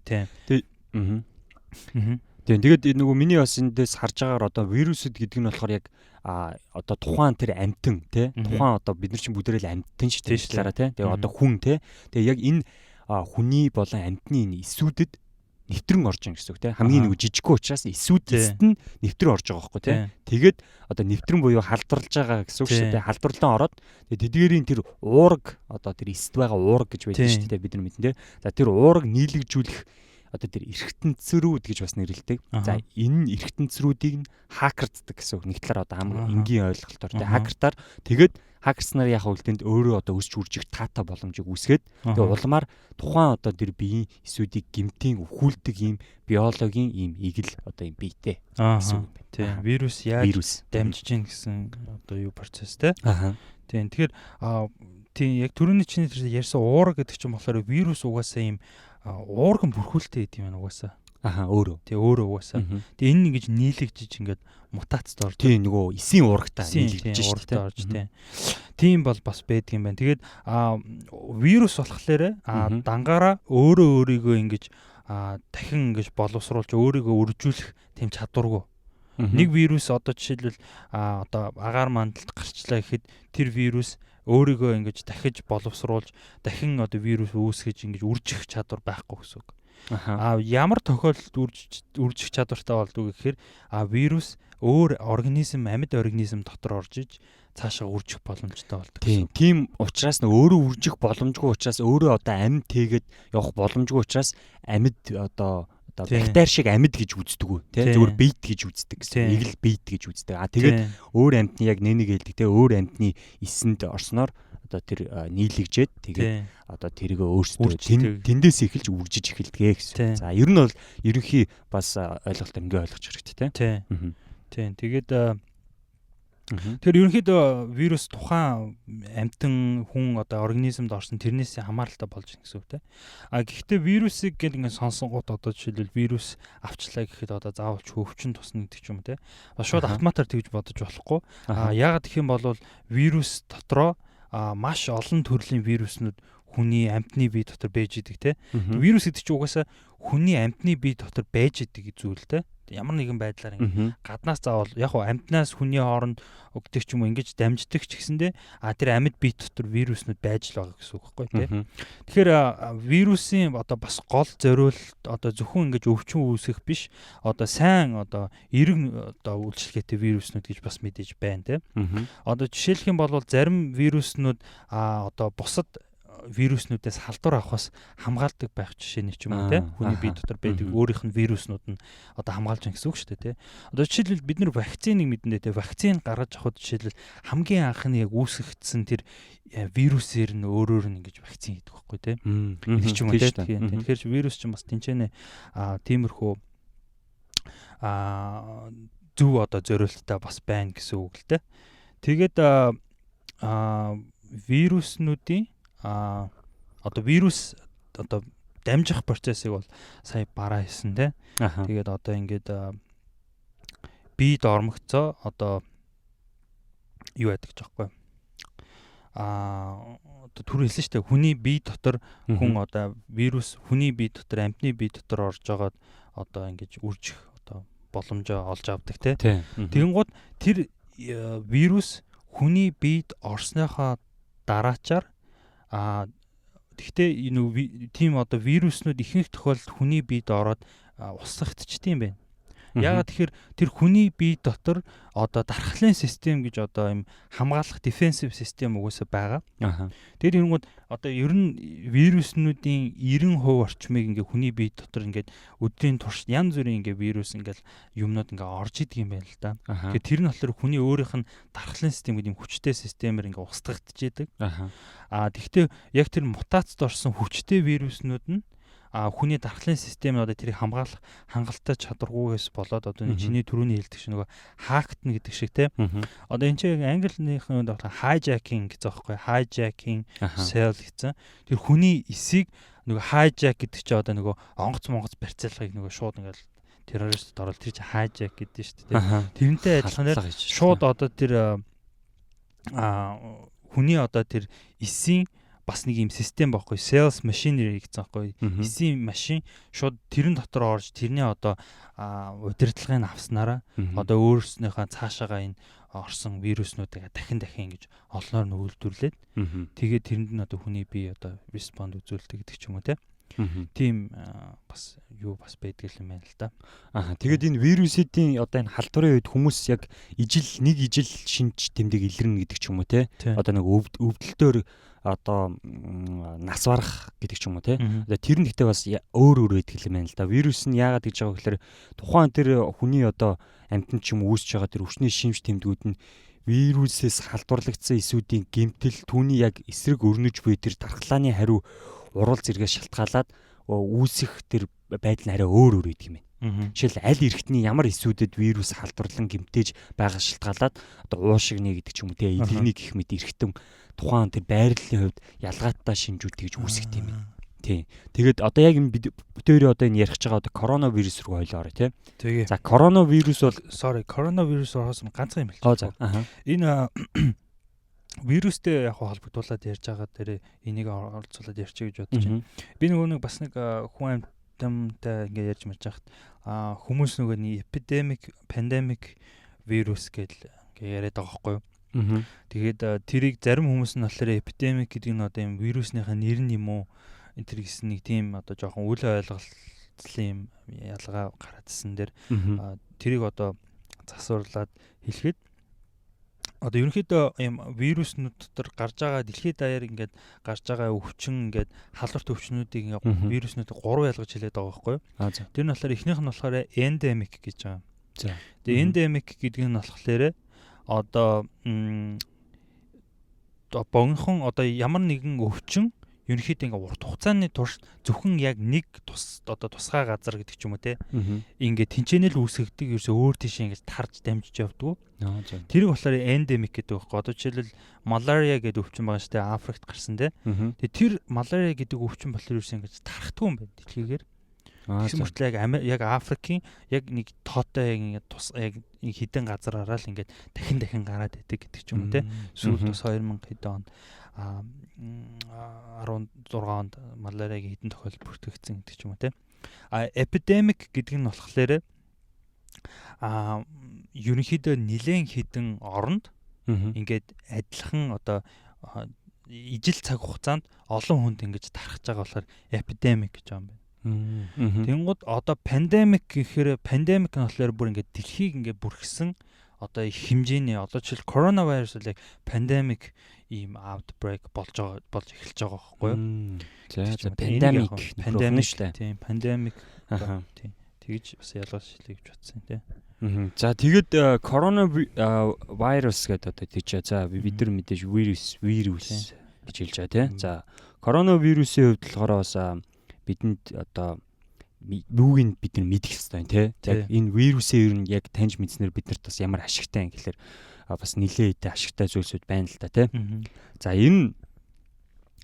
Speaker 2: Тэгээд нөгөө миний бас эндээс харж байгаагаар одоо вирусууд гэдэг нь болохоор яг одоо тухайн тэр амьтан тий тухайн одоо бид нар чинь бүгдээрээ амьтан шүү дээ талаараа тий. Тэгээд одоо хүн тий. Тэгээд яг энэ хүний болон амьтны энэ эсүүдэд нэвтрэн орж ин гэсэн үг тийм хамгийн нэг жижигхэн учраас эсүүдтэст нь нэвтрэн орж байгаа байхгүй тийм тэгээд одоо нэвтрэн буюу халдварлаж байгаа гэсэн үг шүү дээ халдварлан ороод тэдгээрийн тэр уураг одоо тэр эсэд байгаа уураг гэж байдаг шүү дээ бид нар мэднэ тийм за тэр уураг нийлэгжүүлэх одоо тэр эргэтэнцрүүд гэж бас нэрлэдэг за энэ эргэтэнцрүүдийг нь хакерддаг гэсэн үг нэг талаар одоо хамгийн энгийн ойлголтоор тийм хакертаар тэгээд хакерс нар яг үлдэнд өөрөө одоо өсч үржих таата боломжийг үсгээд тэгээ улмаар тухайн одоо тэр биеийн эсүүдийг гэмтийн өхүүлдэг ийм биологийн ийм игэл одоо ийм биетэй гэсэн үг байна.
Speaker 3: Тийм вирус яаж дамжиж гин гэсэн одоо юу процесс те. Тийм тэгэхээр тийм яг түрүүний чиний ярьсан уурга гэдэг чинь болохоор вирус угаасаа ийм уурган бүрхүүлтэй гэдэг юм байна угаасаа.
Speaker 2: Өөрөө.
Speaker 3: Тэгээ өөрөө угаасаа. Тэгээ энэ ингэж нийлэгжиж ингээд мутацд орж.
Speaker 2: Тийм нөгөө эсийн уурагтаа нийлэгдэж шүү
Speaker 3: дээ. Тийм бол бас байдаг юм байна. Тэгээд вирус болохоор дангаараа өөрөө өөрийгөө ингэж дахин ингэж боловсруулж өөрийгөө үржүүлэх тийм чадваргүй. Нэг вирус одоо жишээлбэл одоо агаар мандалд гарчлаа гэхэд тэр вирус өөрийгөө ингэж дахиж боловсруулж дахин одоо вирус үүсгэж ингэж үржих чадвар байхгүй гэсэн үг. Ямар тохиолдолд үржих чадвартай болдгоо гэхээр вирус өөр организм амьд организм дотор орж иж цаашаа үржих боломжтой болдог.
Speaker 2: Тийм учраас өөрөө үржих боломжгүй учраас өөрөө одоо амьд тэгээд явах боломжгүй учраас амьд одоо бактери шиг амьд гэж үздэг үү тий зөвхөн бейт гэж үздэг гэсэн. Игэл бейт гэж үздэг. Тэгээд өөр амьтны яг нэг хэлдэг тий өөр амьтны эсэнд орсноор одоо тэр нийлэгжээд тэгээд одоо тэргээ өөрсдөө тэндээс эхэлж үржиж эхэлдэг гэсэн. За ер нь бол ерөнхий бас ойлголт ингээ ойлгож хэрэгтэй тий. Тийм тэгээд тэр ерөнхийдөө вирус тухайн амьтан хүн одоо организмд орсон тэрнээс хамааралтай болж байна гэсэн үг те. Гэхдээ вирусыг гэл ингээд сонсонгууд одоо жишээлбэл вирус авчлаа гэхэд одоо заавалч хөвчин тусна гэдэг ч юм те. Шууд автоматар тэгж бодож болохгүй. Яагаад гэх юм бол вирус дотроо маш олон төрлийн вируснууд хүний амьтны бие дотор байж идэг те. Вирус гэдэг чинь угаасаа хүний амьтны бие дотор байж идэг зүйл те. Ямар нэгэн байдлаар ингэ гаднаас заавал яг хуу амьтнаас хүний хооронд өгдөг ч юм уу ингэж дамждаг ч гэсэндээ тэр амьд бие дотор вируснууд байж л байгаа гэсэн үг байхгүй тий. Тэгэхээр вирусын одоо бас гол зориулт одоо зөвхөн ингэж өвчин үүсгэх биш одоо сайн одоо эрг одоо үйлчлэгээтэй вируснууд гэж бас мэдээж байна тий. Одоо жишээлх юм бол зарим вируснууд одоо бусад вируснуудаас халдвар авахаас хамгаалдаг байх жишээний ч юм уу те хүний бие дотор байдаг өөрийнх нь вируснууд нь одоо хамгаалж байгаа гэсэн үг шүү дээ те. Одоо жишээлбэл бид нар вакциныг мэднэ те вакцин гаргаж авахд жишээлбэл хамгийн анхны яг үүсгэгдсэн тэр вирусээр нь өөрөөр нь ингэж вакцин хийдэг байхгүй те. Энд ч юм уу те. Тэгэхээр вирус ч бас тэнцэнэ тиймэрхүү зөв одоо зориулттай бас байна гэсэн үг л те. Тэгээд вируснуудын одоо вирус одоо дамжих процессыг бол сая бараа хийсэн те. Тэгээд одоо ингээд
Speaker 3: биед ормогцоо одоо юу яддаг ч аахгүй. Одоо түр хэлсэн шүү дээ. Хүний бие дотор хүн одоо вирус хүний бие дотор амьтны бие дотор орж байгаад одоо ингэж үржих одоо боломжоо олж авдаг те. Тэгэнгუთ тэр вирус хүний биед орсныхоо дараачаар тэгтээ энэ тийм одоо вируснууд ихэнх тохиолдолд хүний биед ороод устгагдчихдээ юм байна. Яагаад тэгэхээр тэр хүний бие дотор одоо дархлын систем гэж одоо юм хамгаалах defensive систем угаасаа байгаа. Тэр юмуд одоо ер нь вируснуудын 90% орчмыг ингээ хүний бие дотор ингээ өдрийн турш янз бүрийн ингээ вирус ингээ юмнууд ингээ орж идэг юм байна л да. Тэгэхээр тэр нь болохоор хүний өөрийнх нь дархлын систем гэдэг юм хүчтэй системээр ингээ устгагдчихэдэг. Тэгвэл яг тэр мутацид орсон хүчтэй вируснууд нь хүний дархлын систем одоо тэрийг хамгаалах хангалттай чадваргүйгээс болоод одоо чиний түрүүний хэлдэг шиг нөгөө хактна гэдэг шиг те. Одоо энэ чинь англиныхын hijacking гэж байгаа байхгүй. Hijacking cell гэсэн. Тэр хүний эсийг нөгөө hijack гэдэг чинь одоо нөгөө онгоц барьцаалгыг нөгөө шууд ингээл террористд орол тэр чинь hijack гэдэг шүү дээ. Тэрнтэй адилханаар шууд одоо тэр хүний одоо тэр эсийн бас нэг юм систем байхгүй sales machinery гэсэн байхгүй эсийн машин шууд тэрэн дотор орж тэрний одоо удирдлагыг авснараа одоо өөрснийхөө цаашаага энэ орсон вируснуудыг дахин ингэж олноор нь үйлдвэрлээд тэгээд тэрэнд нь одоо хүний бие одоо респонд үзүүлдэг гэдэг ч юм уу те. Тийм бас байдаг юм байна л да.
Speaker 2: Тэгээд энэ вирусуудын одоо энэ халдварын үед хүмүүс яг нэг ижил шинж тэмдэг илэрнэ гэдэг ч юм уу те. Одоо нэг өвдөлтөөр одоо нас барах гэдэг ч юм уу те. Тэр нь гэхдээ бас өөр байдаг юм байна л да. Вирус нь яагаад гэж байгаа гэхээр тухайн тэр хүний одоо амьтанд ч юм үүсэж байгаа тэр өвчний шинж тэмдгүүд нь вирусээс халдварлагдсан эсүүдийн гэмтэл түүний яг эсрэг өрнөж буй тэр дархлааны хариу урал зэрэгээс шалтгаалаад үүсэх тэр байдал нь арай өөр байдаг юм байна. Жишээл аль эрхтний ямар эсүүдэд вирус халдварлан гэмтээж байгаа шалтгаалаад одоо уушигны гэдэг ч юм уу те илгэний гэх мэт эрхтэн тухайн тэр байрлалын хувьд ялгаатай шинжүүд тэгж үүсгэх юм байна. Тий. Тэгээд одоо яг бид бүтээрээ одоо энэ ярих байгаа одоо коронавирус руу ойлоорой те. За коронавирус бол
Speaker 3: коронавирус орохоос ганцхан юм хэлж байгаа. Энэ вирустэй яг холбогдуулаад ярьж байгаа дээр энийг оролцуулаад ярьчих гэж бодож байна. Би нэг бас нэг хүн амьтантай ингээд ярьж марж хахад хүмүүс нөгөө pandemic вирус гэж яриад байгаа байхгүй юу? Тэгээд тэрийг зарим хүмүүс нь болохоор epidemic гэдэг нь одоо юм вирусныхаа нэр нь юм уу? Энэ төр гэсэн нэг тийм одоо жоохон үл ойлголцлын юм ялгаа гараадсэн дээр тэрийг одоо засварлаад хэлэхэд одоо ерөнхийдөө юм вируснууд дотор гарч байгаа дэлхийд даяар ингээд гарч байгаа өвчин ингээд халдварт өвчнүүдийг ингээд вируснуудыг 3 ялгаж хэлээд байгаа байхгүй юу? Тэр нь болохоор эхнийх нь болохоор endemic гэж байгаа. Тэгээ endemic гэдэг нь болохоор одоо богинохон одоо ямар нэгэн өвчин ерөнхийдөө ингээ урт хугацааны турш зөвхөн яг нэг тусгай газар гэдэг ч юм уу те ингээ тэнцэнэл үүсгдэг ерөөсөө өөр тийш ингээ тарж дамжиж явдаг. Тэрийг болохоор эндемик гэдэг байхгүй. Одоо жишээлбэл малария гэдэг өвчин байгаа шүү дээ. Африкт гарсан те. Тэгээ тэр малария гэдэг өвчин болохоор ерөөсөө ингээ тархдаг юм байна дэлхийгээр. Тэгсэн мөртлөө яг Африкийн яг нэг тоотой яг нэг хідэн газараараа л ингээ дахин гараад байдаг гэдэг ч юм уу те. Сүүл тус 2000 хэд онд 16 онд малариагийн хэдэн тохиолдол бүртгэгдсэн гэдэг ч юм уу те. Epidemic гэдэг нь болохоор ерөнхийдөө нэлээд хэдэн оронд ингээд адилхан одоо ижил цаг хугацаанд олон хүнд ингэж тархаж байгаа болохоор epidemic гэж байгаа юм байна. Тэнгууд одоо pandemic гэхээр pandemic нь болохоор бүр ингээд дэлхийг ингээд бүрхсэн одоо их хэмжээний одоо жишээл коронавирус бол яг pandemic ийм outbreak болж эхэлж байгаа байхгүй юу?
Speaker 2: За pandemic шүү дээ.
Speaker 3: Тийм pandemic. Тийм. Тэгж бас ялгаж шилээ гэж бодсон тий.
Speaker 2: За тэгээд коронавирус гэдэг одоо тийч за бид нар мэдээж вирус гэж хэлж байгаа тий. За коронавирусын хувьд болохоор бас бидэнд одоо юуг бид нар мэдэх хэрэгтэй тий. Яг энэ вирусын ер нь яг таньж мэдснээр биднэрт бас ямар ашигтай юм гэхээр бас нэлээд ашигтай зүйлсүүд байна л та тий. За энэ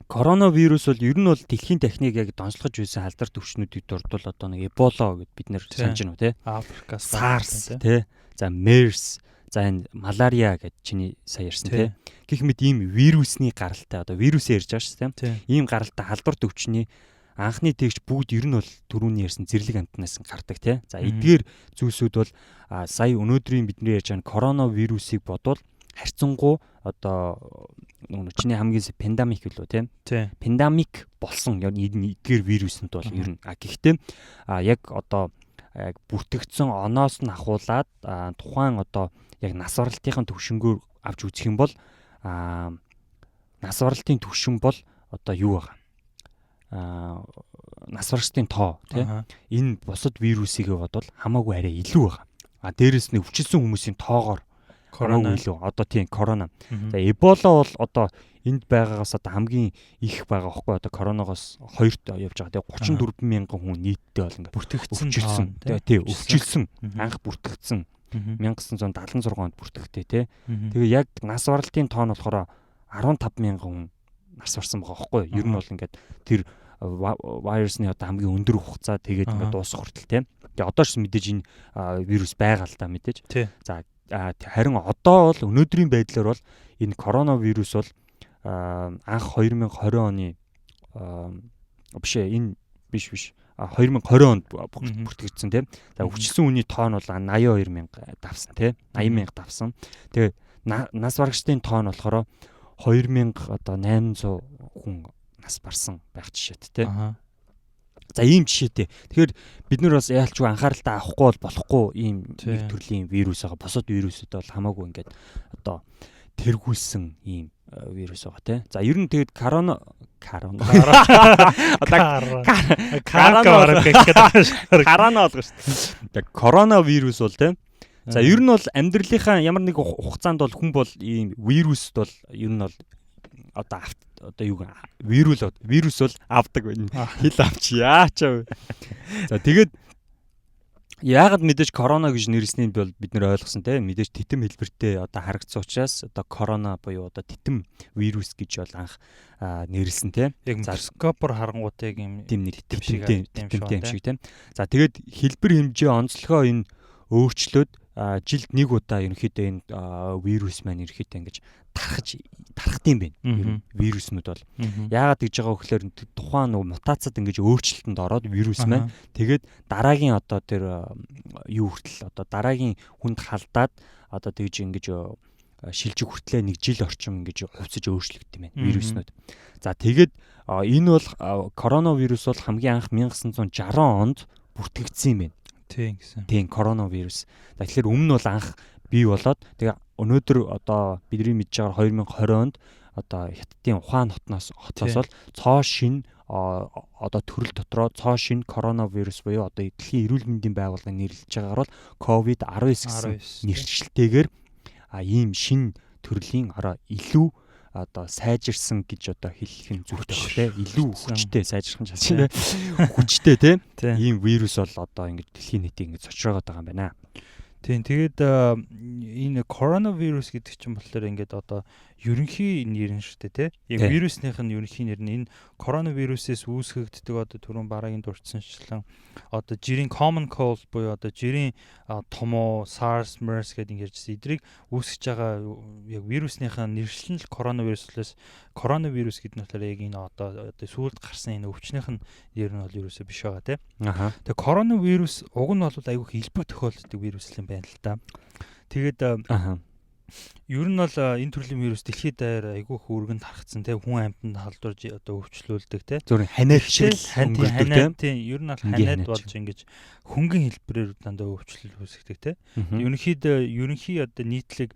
Speaker 1: коронавирус бол ер нь бол дэлхийн техник яг донслогож байсан алдар төвчнүүдийг дурдвал одоо нэг Эбола гэд бид нэр санаж байна уу те.
Speaker 3: Африкаас
Speaker 1: SARS те. За MERS, за энэ малария гэд чиний сая ярьсан те. Гэх мэт ийм вирусны гаралтай одоо вирусээ ярьж байгаа шүү дээ. Ийм гаралтай халдвар төвчний анхны тэгж бүгд ер нь бол түрүүний ярьсан зэрлэг амтнаас гардаг те. За эдгээр зүйлсүүд бол сая өнөөдрийн бидний ярьж байгаа коронавирусыг бодвол харьцангуй одоо чиний хамгийн пандемик гэлөө тийм пандемик болсон эдгээр вирусэнд бол ер нь гэхдээ яг одоо яг бүртгэгдсэн оноос нь ахуулаад тухайн одоо яг нас баралтын төвшнгөөр авч үзэх юм бол нас баралтын төвшин бол одоо юу байгаа нас баралтын тоо тийм энэ бусад вирусыг бодвол хамаагүй арай илүү байгаа дээрэс нь өвчлсөн хүмүүсийн тоогоор корона илүү одоо тийм корона. За Эбола бол одоо энд байгаагаас одоо хамгийн их байгаа байхгүй одоо коронавигоос хоёрт явж байгаа. Тэгээ 34 мянган хүн нийтдээ бол ингээд бүртгэгдсэн. Тэгээ өвчлсөн анх бүртгэгдсэн 1976 онд бүртгэгдээ тий. Тэгээ яг нас баралтын тоо нь болохоор 15 мянган хүн нас барсан байгаа байхгүй. Ер нь бол ингээд тэр вирусны одоо хамгийн өндөр хугацаа тэгээд ингээд дуусах хүртэл тий. Тэгээ одоо ч мэдээж энэ вирус байгаа л та мэдээж. За харин одоо бол өнөөдрийн байдлаар бол энэ коронавирус бол анх 2020 оны энэ биш 2020 онд бүртгэгдсэн тийм. За өвчлсөн үний тоо нь бол 82 мянга давсан тийм. 80 мянга давсан. Тэгээ нас барагчдын тоо нь болохоор 2000 одоо 800 хүн нас барсан байх жишээт тийм. За ийм жишээтэй. Тэгэхээр бид нар бас яалчгүй анхааралтай авахгүй бол болохгүй ийм нэг төрлийн вирус байгаа. Босод вирусүүд бол хамаагүй ингээд одоо тэргүүлсэн ийм вирус байгаа тий. За ер нь тэгээд корона болгоо шүү дээ. Коронавирус бол тий. За ер нь бол амьдралынхаа ямар нэг хугацаанд бол хүн бол ийм вирусд бол ер нь бол одоо юу вирус бол авдаг байна. Хил авч яачаа. За тэгээд яагаад мэдээж корона гэж нэрлэснийг бол бид нэр ойлгосон те. Мэдээж титэм хэлбэртэй одоо харагдсан учраас одоо корона буюу одоо титэм вирус гэж бол анх нэрлсэн те.
Speaker 3: Яг микроскопоор харангуут яг юм
Speaker 1: титэм шиг те. За тэгээд хэлбэр хэмжээ онцлогоо энэ өөрчлөөд жилд нэг удаа ерөнхийдөө энэ вирус маань ерөнхийдөө ингэж тархах юм байна. Вируснууд бол яагаад гэж байгаа вэ гэхээр тухайн мутацад ингэж өөрчлөлтөнд ороод вирус маань тэгээд дараагийн одоо тэр юу хүртэл одоо дараагийн хүнд халдаад одоо тэгж ингэж шилжих хүртлээр нэг жил орчим ингэж хувьцаж өөрчлөгдөв юм байна вируснууд. За тэгээд энэ бол коронавирус бол хамгийн анх 1960 онд бүртгэгдсэн юм байна. Тийм коронавирус. Тэгэхээр өмнө бол анх бий болоод тэгээ өнөөдөр одоо бидний мэдж байгаа 2020 онд одоо Хятадын Ухаан хотоос бол цоо шин одоо төрөл дотроо цоо шин коронавирус буюу одоо дэлхийн эрүүл мэндийн байгууллага нэрлэж байгаагаар бол COVID-19 гэсэн нэршилтэйгээр ийм шин төрлийн илүү одоо сайжирсан гэж одоо хэлэх нь зүйтэй байна. Илүү хүчтэй сайжирсан ч байна. Хүчтэй тийм ийм вирус бол одоо ингэ дэлхийн нийтийг ингэ зочроод байгаа юм байна.
Speaker 3: Тийм тэгээд энэ коронавирус гэдэг чинь болохоор ингээд одоо ерөнхий нэр нь шүү дээ тийм. Яг вирусных нь ерөнхий нэр нь энэ коронавирусээс үүсгэгддэг одоо түрүүн бараагийн дурдсанчлан одоо жирийн common cold буюу одоо жирийн томоо SARS, MERS гэдэг ингэж эдрийг үүсгэж байгаа яг вирусных нь нэршлэн л коронавирус гэдэг нь болохоор яг энэ одоо сүүлд гарсан энэ өвчнөх нь нэр нь бол ерөөсөө биш байгаа тийм. Тэгээ коронавирус уг нь бол айгүй хэлбэг тохиолддог вирус юм байна л да. Тэгээд ер нь бол энэ төрлийн вирус дэлхийд даяар айгүй хөргөнд тархацсан тийм хүн амьтанд халдварж одоо өвчлүүлдэг тийм.
Speaker 1: Зөвхөн ханиад шиг
Speaker 3: өнгөрдөг тийм. Ер нь бол ханиад болж ингэж хөнгөн хэлбэрээр дандаа өвчлөл үүсгдэг тийм. Ерөнхий одоо нийтлэг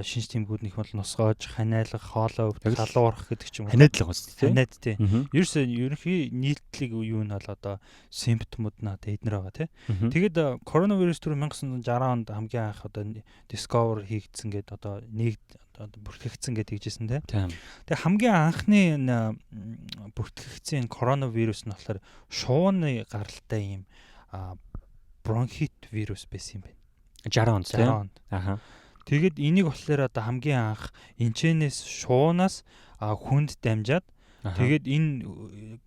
Speaker 3: шинж тэмдгүүд них бол нусгоож, ханиалгах, хоолой өвдөх, халуурах гэдэг ч юм уу.
Speaker 1: Ханиад л гоос тийм.
Speaker 3: Ханиад тийм. Ерөнхий нийтлэг юу нь бол одоо симптомууд надад эднэр байгаа тийм. Тэгээд коронавирус төр 1960 онд хамгийн анх одоо discover хийгдсэн гэдэг одоо бүртгэгдсэн гэж хэлжсэн тийм. Тэгээ хамгийн анхны бүртгэгдсэн коронавирус нь болохоор шууны гаралтай юм бронхит вирус байсан юм байна.
Speaker 1: 60 онд тийм.
Speaker 3: Тэгээд энийг болохоор одоо хамгийн анх энчэнээс шуунаас хүнд дамжаад Тэгээд энэ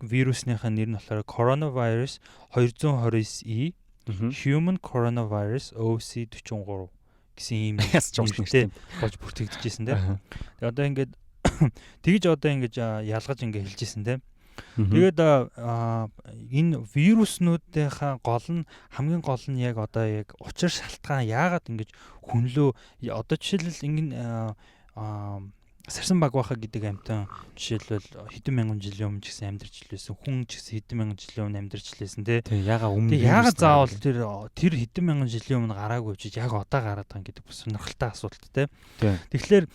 Speaker 3: вирусныхаа нэр нь болохоор coronavirus 229E Human Coronavirus OC43 гэсэн ийм нэртэй болж бүртгэгдчихсэн тийм. Тэгээд одоо ингээд тэгж одоо ингэж ялгаж ингэ хэлжсэн тийм. Тэгээд энэ вируснуудынхаа хамгийн гол нь яг одоо яг учир шалтгаан яагаад ингэж хүнлөө одоо жишээлбэл ингэ сарсан баг баха гэдэг амьтан жишээлбэл хэдэн мянган жилийн өмнө ч гэсэн амьдарч илсэн хүн ч гэсэн хэдэн мянган жилийн өмнө амьдарч илсэн тий. Яагаад заавал тэр хэдэн мянган жилийн өмнө гараагүй ч яг одоо гараад байгаа гэдэг бас сонирхолтой асуулт тий. Тэгэхээр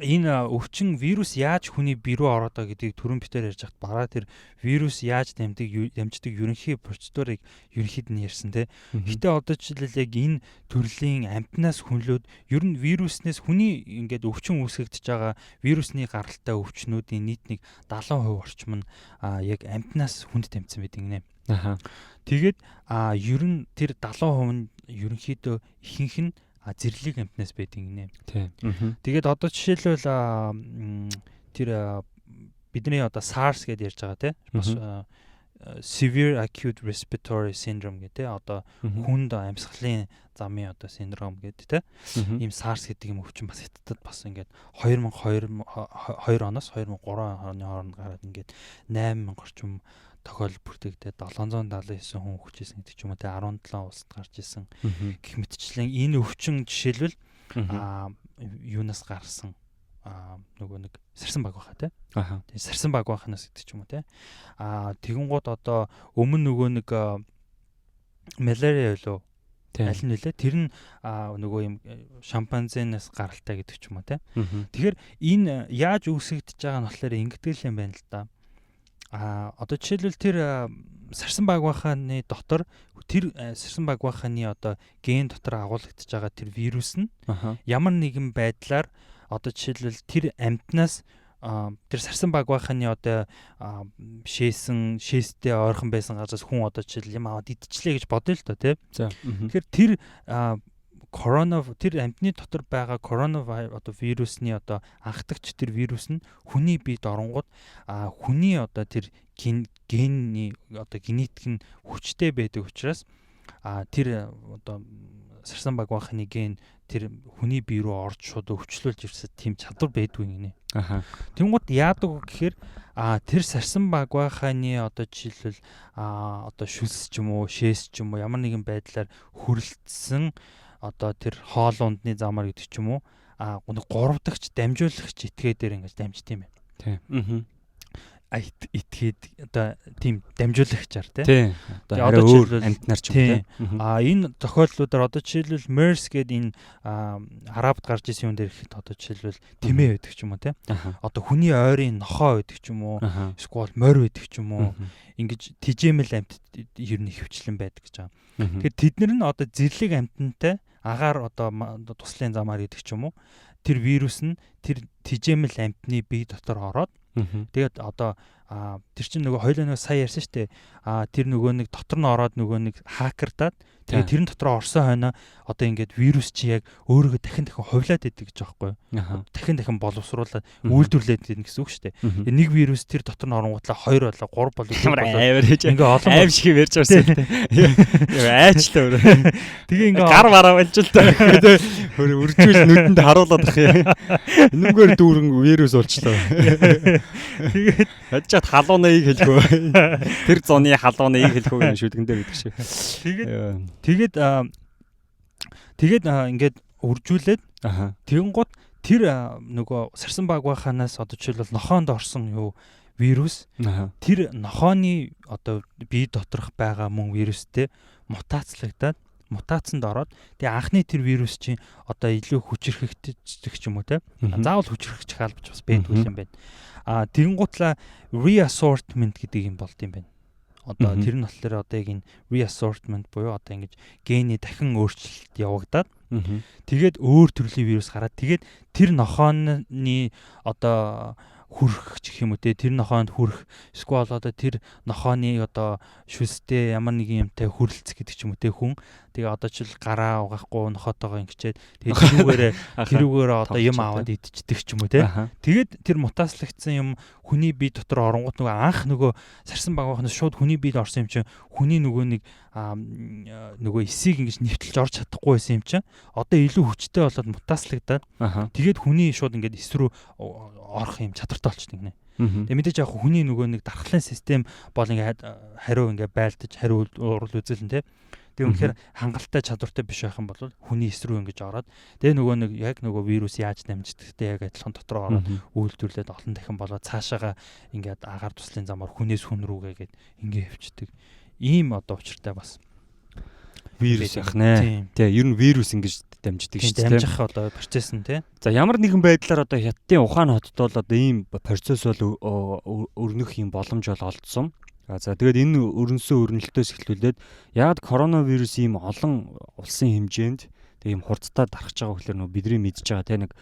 Speaker 3: энэ өвчин вирус яаж хүний бие рүү ороод байгаа гэдгийг түрүүн битээр ярьж хат бараа тэр вирус яаж дамждаг ерөнхий процедурыг ерөнхийд нь ярьсан тий. Гэтэ одоо жишээлбэл яг энэ төрлийн амтнаас хүнлөөд ер нь вируснээс хүний ингээд өвчин үүсгэж байгаа вирусны гаралтай өвчнүүдийн нийт нэг 70% орчим нь яг амтнаас хүнд тамцсан байдаг нэ. Тэгээд ер нь тэр 70% нь ерөнхийдөө ихэнх нь зэрлэг амтнаас байдаг нэ. Тэгээд одоо жишээлбэл тэр бидний одоо SARS гэдээ ярьж байгаа тий. Severe Acute Respiratory Syndrome гэдэг одоо хүнд амьсгалын замын одоо синдром гэдэг тий. Ийм SARS гэдэг юм өвчин бас хятадд бас ингээд 2002 оноос 2003 оны хооронд гараад ингээд 8000 орчим тохиолдол бүртгэгдээд 779 хүн хүчээсэн гэдэг ч юм уу те 17 улсад гарч исэн гэх мэтчлэн энэ өвчин жишээлбэл юунаас гарсан нөгөө нэг сарсан баг баха те сарсан баг баханаас гэдэг ч юм уу те тэгэн гууд одоо өмнө нөгөө нэг малария юу аль нь нэлээ тэр нь нөгөө юм шампанзенаас гаралтай гэдэг ч юм уу те тэгэхээр энэ яаж үүсгэж байгаа нь болохоор ингэдэг юм байна л да. Одоо жишээлбэл тэр сарсан баг баханы дотор тэр сарсан баг баханы одоо ген дотор агуулгадж байгаа тэр вирус нь ямар нэгэн байдлаар одоо жишээлбэл тэр амьтнаас тэр сарсан баг баханы одоо шээстэй ойрхон байсан газраас хүн одоо жишээл юм аваад идчихлээ гэж бодъё л доо тий. Тэгэхээр тэр тэр амьтны дотор байгаа коронавирус одоо вирусны одоо анхдагч тэр вирус нь хүний биед оронгууд хүний одоо тэр генний одоо генетик нь хүчтэй байдаг учраас тэр одоо сарсан баг баханы ген тэр хүний бие рүү орж шууд өвчлүүлж ирсэн тийм чадвар байдгүй гинэ. Тэнгууд яадаг вэ гэхээр тэр сарсан баг баханы одоо жишээлбэл одоо шүлс ч юм уу шээс ч юм уу ямар нэгэн байдлаар хүрлцсэн одоо тэр хоол ундны замаар гэдэг ч юм уу 3 дахь дамжуулагч этгээ дээр ингэж дамжт юм байна. Тийм. Этгээд одоо тийм дамжуулагчаар тий. Одоо арай өөр амтнаар ч юм тий. Энэ тохиолдлуудаар одоо жишээлбэл MERS гэдэг энэ арабд гарч исэн юм дээр ихэд одоо жишээлбэл тэмээ байдаг ч юм уу тий. Одоо хүний ойрын нохоо байдаг ч юм уу, эсвэл морь байдаг ч юм уу. Ингэж тижээмэл амт ер нь хөвчлэн байдаг гэж байгаа. Тэгэхээр тэднэр нь одоо зэрлэг амтантай агаар одоо туслын замаар гэдэг ч юм уу. Тэр вирус нь тэр тижээмэл амтны бие дотор ороод тэгээд одоо тэр чинь нөгөө хоёлаа нэг сая ярьсан шүү дээ. Тэр нөгөө нэг дотор нь ороод нөгөө нэг хакердаад тэгээд тэрэн дотор орсон хойно одоо ингээд вирус чи яг өөрийгөө дахин хувлаад идэг гэж байгаа байхгүй. Дахин боловсруулаад үйлдвэрлээд идэг гэсэн үг шүү дээ. Нэг вирус тэр дотор нь оронгуудлаа 2 болоо 3 болоо ингээд олон
Speaker 2: аим шиг ярьж байсан тийм. Айчлаа өөр.
Speaker 3: Тэгээ ингээд
Speaker 2: гар бараа болж л та. Үржүүл нүдэнд харуулаад ах юм. Энэгээр дүүрэн вирус болчлоо.
Speaker 3: Тэгээд
Speaker 2: хажаад халууныг хэлэхөө. Тэр зуны халууныг хэлэхөө гэж шүлгэн дээр гэдэг шиг.
Speaker 3: Тэгээд ингээд үржүүлээд тэгэнгუთ тэр нөгөө сарсан баг баханаас одоо жишээлбэл нохоонд орсон юу вирус тэр нохооны одоо бие доторх байгаа мөн вирустэй мутацлагдаад мутацанд ороод тэгээ анхны тэр вирус чинь одоо илүү хүчрэхэгдэх ч юм уу те заавал хүчрэхчих албач бас байдгүй юм байна. Тэгэнгуутлаа reassortment гэдэг юм болд юм байна. Одоо тэр нь болохоор одоо яг энэ reassortment буюу одоо ингэж гений дахин өөрчлөлт явагдаад тэгээд өөр төрлийн вирус гараад тэгээд тэр нохооны одоо хүрэх гэх юм уу те тэр нохоонд хүрэх эсвэл одоо тэр нохооны одоо шүлстэй ямар нэгэн юмтай хүрлц гэдэг ч юм уу те хүн Тэгээ одоо ч гараа угаахгүй нохотойгоо ингэчээд тэгээ тэрүүгээрээ одоо юм аваад идчихдэг ч юм уу те. Тэгээд тэр мутацлагдсан юм хүний бие дотор оронгууд нөгөө анх нөгөө сарсан багаахнаас шууд хүний биед орсон юм чинь хүний нөгөө нэг нөгөө эсийг ингэж нэвтэлж орж чадахгүй байсан юм чинь одоо илүү хүчтэй болоод мутацлагдаад тэгээд хүний шууд ингэж эс рүү орох юм чадвартай болчихсон гинэ. Тэгээ мэдээж яг хүний нөгөө нэг дархлын систем бол ингээд хариу ингээд байлдаж хариу урал үзэлэн те. Тэгээ үнэхээр хангалттай чадвартай биш байх юм бол хүний эс рүү ингэж ороод тэгээ нөгөө нэг яг нөгөө вирус яаж намждагтай яг адилхан дотроо ороод үйлдвэрлээд олон дахин болоод цаашаага ингээд агаар туслын замаар хүнээс хүн рүүгээ гээд ингээд хөвчдөг. Ийм одоо учиртай бас
Speaker 1: вирус яах нэ. Тэ ер нь вирус ингэж дамждаг шүү дээ.
Speaker 3: Дамжих одоо процесс нь тий.
Speaker 1: За ямар нэгэн байдлаар одоо Хятадын Ухаан хотод бол одоо ийм процесс бол өрнөх юм боломж бол олдсон. За тэгээд энэ өрнөсөн өрнөлтөөс эхлүүлээд яг коронавирус ийм олон улсын хэмжээнд ийм хурдтай дарахж байгаа гэхээр нөө бидний мэдж байгаа те нэг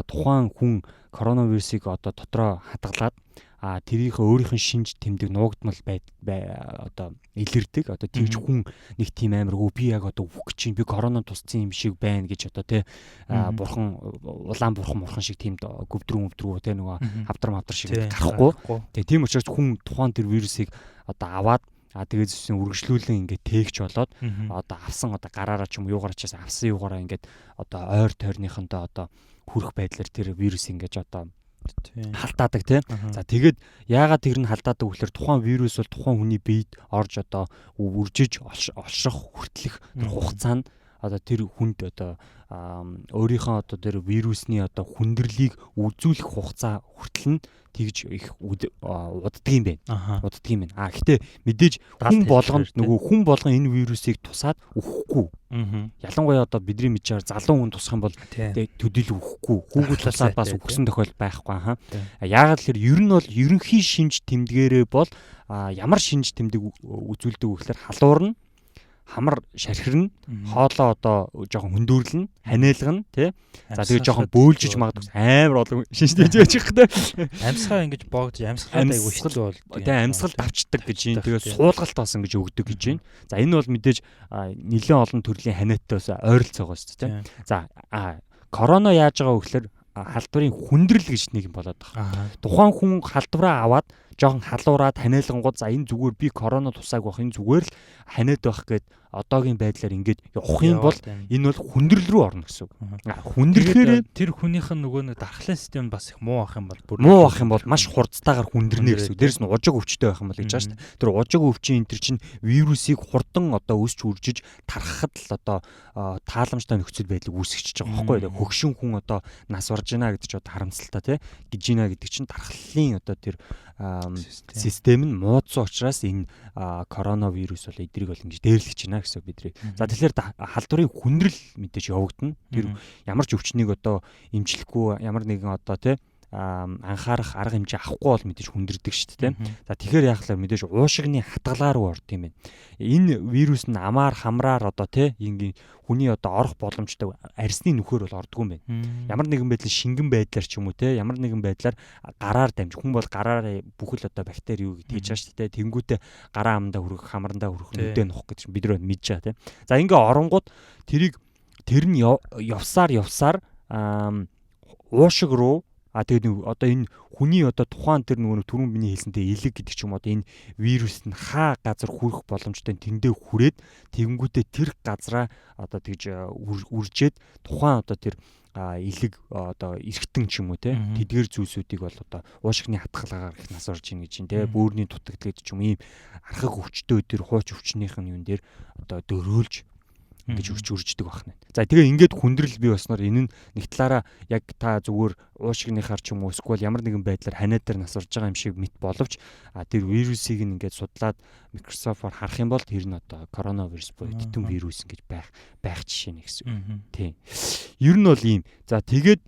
Speaker 1: тухайн хүн коронавирусыг одоо дотроо хадгалаад тэрийнхээ өөрийнх нь шинж тэмдэг нуугдмал одоо илэрдэг. Одоо тэгж хүн нэг тийм амар би яг одоо үхэх гэж чинь би корона тусцсан юм шиг байна гэж одоо те бурхан улаан бурхан шиг тийм гөвдрүү те нөгөө хавдар шиг гарахгүй. Тэгээ тийм учраас хүн тухайн тэр вирусыг одоо аваад тэгээд зүсэн үргэлжлүүлэн ингээд тээгч болоод одоо авсан одоо гараараа ч юм юугаараа ч авсан юугаараа ингээд одоо ойр тойрныхонтой одоо хүрэх байдлаар тэр вирус ингээд одоо халдаадаг тийм. За тэгээд яагаад тэр нь халдаадаг вэ гэхээр тухайн вирус бол тухайн хүний биед орж одоо үржиж олшрох хүртэлх хугацаа нь одоо тэр хүнд одоо өөрийнхөө одоо тэр вирусны одоо хүндрэлийг үзүүлэх хугацаа хүртэл нь тэгж их уддаг юм байна. Гэхдээ мэдээж хүн болгон энэ вирусыг тусаад үхэхгүй. Ялангуяа одоо бидний мэдээр залуу хүн тусах юм бол төдийл үхэхгүй. Хүүхэд тусаад бас үхсэн тохиол байхгүй. Яагаад гэхээр ер нь бол ерөнхий шинж тэмдгээрээ бол ямар шинж тэмдэг үзүүлдэг вэ гэхээр халуурна, хамар шархирна, хоолоо одоо жоохон хөндөөрлөн, ханиалгана тий. За тэгээ жоохон бөөлжиж магадгүй амар олон шинж тэмдэг байж байгаа хэрэгтэй.
Speaker 3: Амьсгаа ингэж боогдож амьсгалаа айгуу хэцүү бол
Speaker 1: тий амьсгал давчдаг гэж юм. Тэгээ суулгалт басан гэж өгдөг гэж байна. За энэ бол мэдээж нэлээд олон төрлийн ханиаттай бас ойролцоогоо шүү дээ тий. За корона яаж байгаа вэ гэхээр халдварын хүндрэл гэж нэг юм болоод байгаа. Тухайн хүн халдвараа аваад жоохон халуураад ханиалгангууд за энэ зүгээр би корона тусааг байх энэ зүгээр л ханиад байх гээд одоогийн байдлаар ингээд явах юм бол энэ бол хүндрэл рүү орно гэсэн үг. Хүндрэлээр
Speaker 3: тэр хүнийх нь нөгөө нэг дархлын систем бас их муу ах юм бол
Speaker 1: муу ах юм бол маш хурдтайгаар хүндэрнэ гэсэн үг. Дээрээс нь ужиг өвчтэй байх юм бол гэж байгаа шүү дээ. Тэр ужиг өвчин энэ төр чинь вирусыг хурдан одоо өсч үржиж тархахад л одоо тааламжтай нөхцөл байдлыг үүсгэж байгаа байхгүй юу. Хөгшин хүн одоо нас барж гинэ гэдэг чинь одоо харамсалтай тий гэж гинэ гэдэг чинь дархлын одоо тэр систем нь муудсан учраас энэ коронавирус бол эдрийг бол ингэж дээрлэж байна гэсэн бидний. За тэгэхээр халдварын хүндрэл мэдээж явагдана. Тэр ямар ч өвчнийг одоо эмчлэхгүй ямар нэгэн одоо тий анхаарах арга хэмжээ авахгүй бол мэдээж хүндэрдэг шүү дээ. За тэгэхээр яахлаар мэдээж уушигны хатгалаа руу орд юм байна. Энэ вирус нь амаар хамраар одоо тий ингийн хүний одоо орох боломжтой арьсны нөхөр бол ордгүй юм байна. Ямар нэгэн байдлаар шингэн байдлаар ч юм уу тий ямар нэгэн байдлаар гараар дамж хүн бол гараар бүхэл одоо бактери юу гэж хийж байгаа шүү дээ. Тэнгүүтээ гараа амдаа хүрэх хамрандаа хүрэх нүдэ нухах гэж бид нар мэдж байгаа тий. За ингээ оронгууд тэр нь явсаар уушиг руу тэгээд одоо энэ хүний одоо тухайн тэр нөгөө түрүүн миний хэлсэнтэй элэг гэдэг ч юм одоо энэ вирус нь хаа газар хүрэх боломжтой тэндээ хүрээд тэгэнгүүтээ тэр газраа одоо тэгж үржээд тухайн одоо тэр элэг одоо эргэтэн ч юм уу те тэдгээр зүйлсүүдийг бол одоо уушигны хатгалаагаар их нас орж ийн гэж юм те бөөрийн дутагдaltaд ч юм ийм архаг өвчтөө тэр хууч өвчнийх нь юун дээр одоо дөрөөлж гэж үрждэг байна. За тэгээ ингээд хүндрэл бий болсноор энэ нь нэг талаараа яг та зүгээр уушигныхаар ч юм уу эсвэл ямар нэгэн байдлаар ханиад дээр нас орж байгаа юм шиг мэт боловч тэр вирусыг ингээд судлаад микрософтоор харах юм бол тэр нь одоо коронавирус буюу титэн вирус ингэж байх жишээ нэ гэсэн үг. Тийм. Ер нь бол ийм. За тэгээд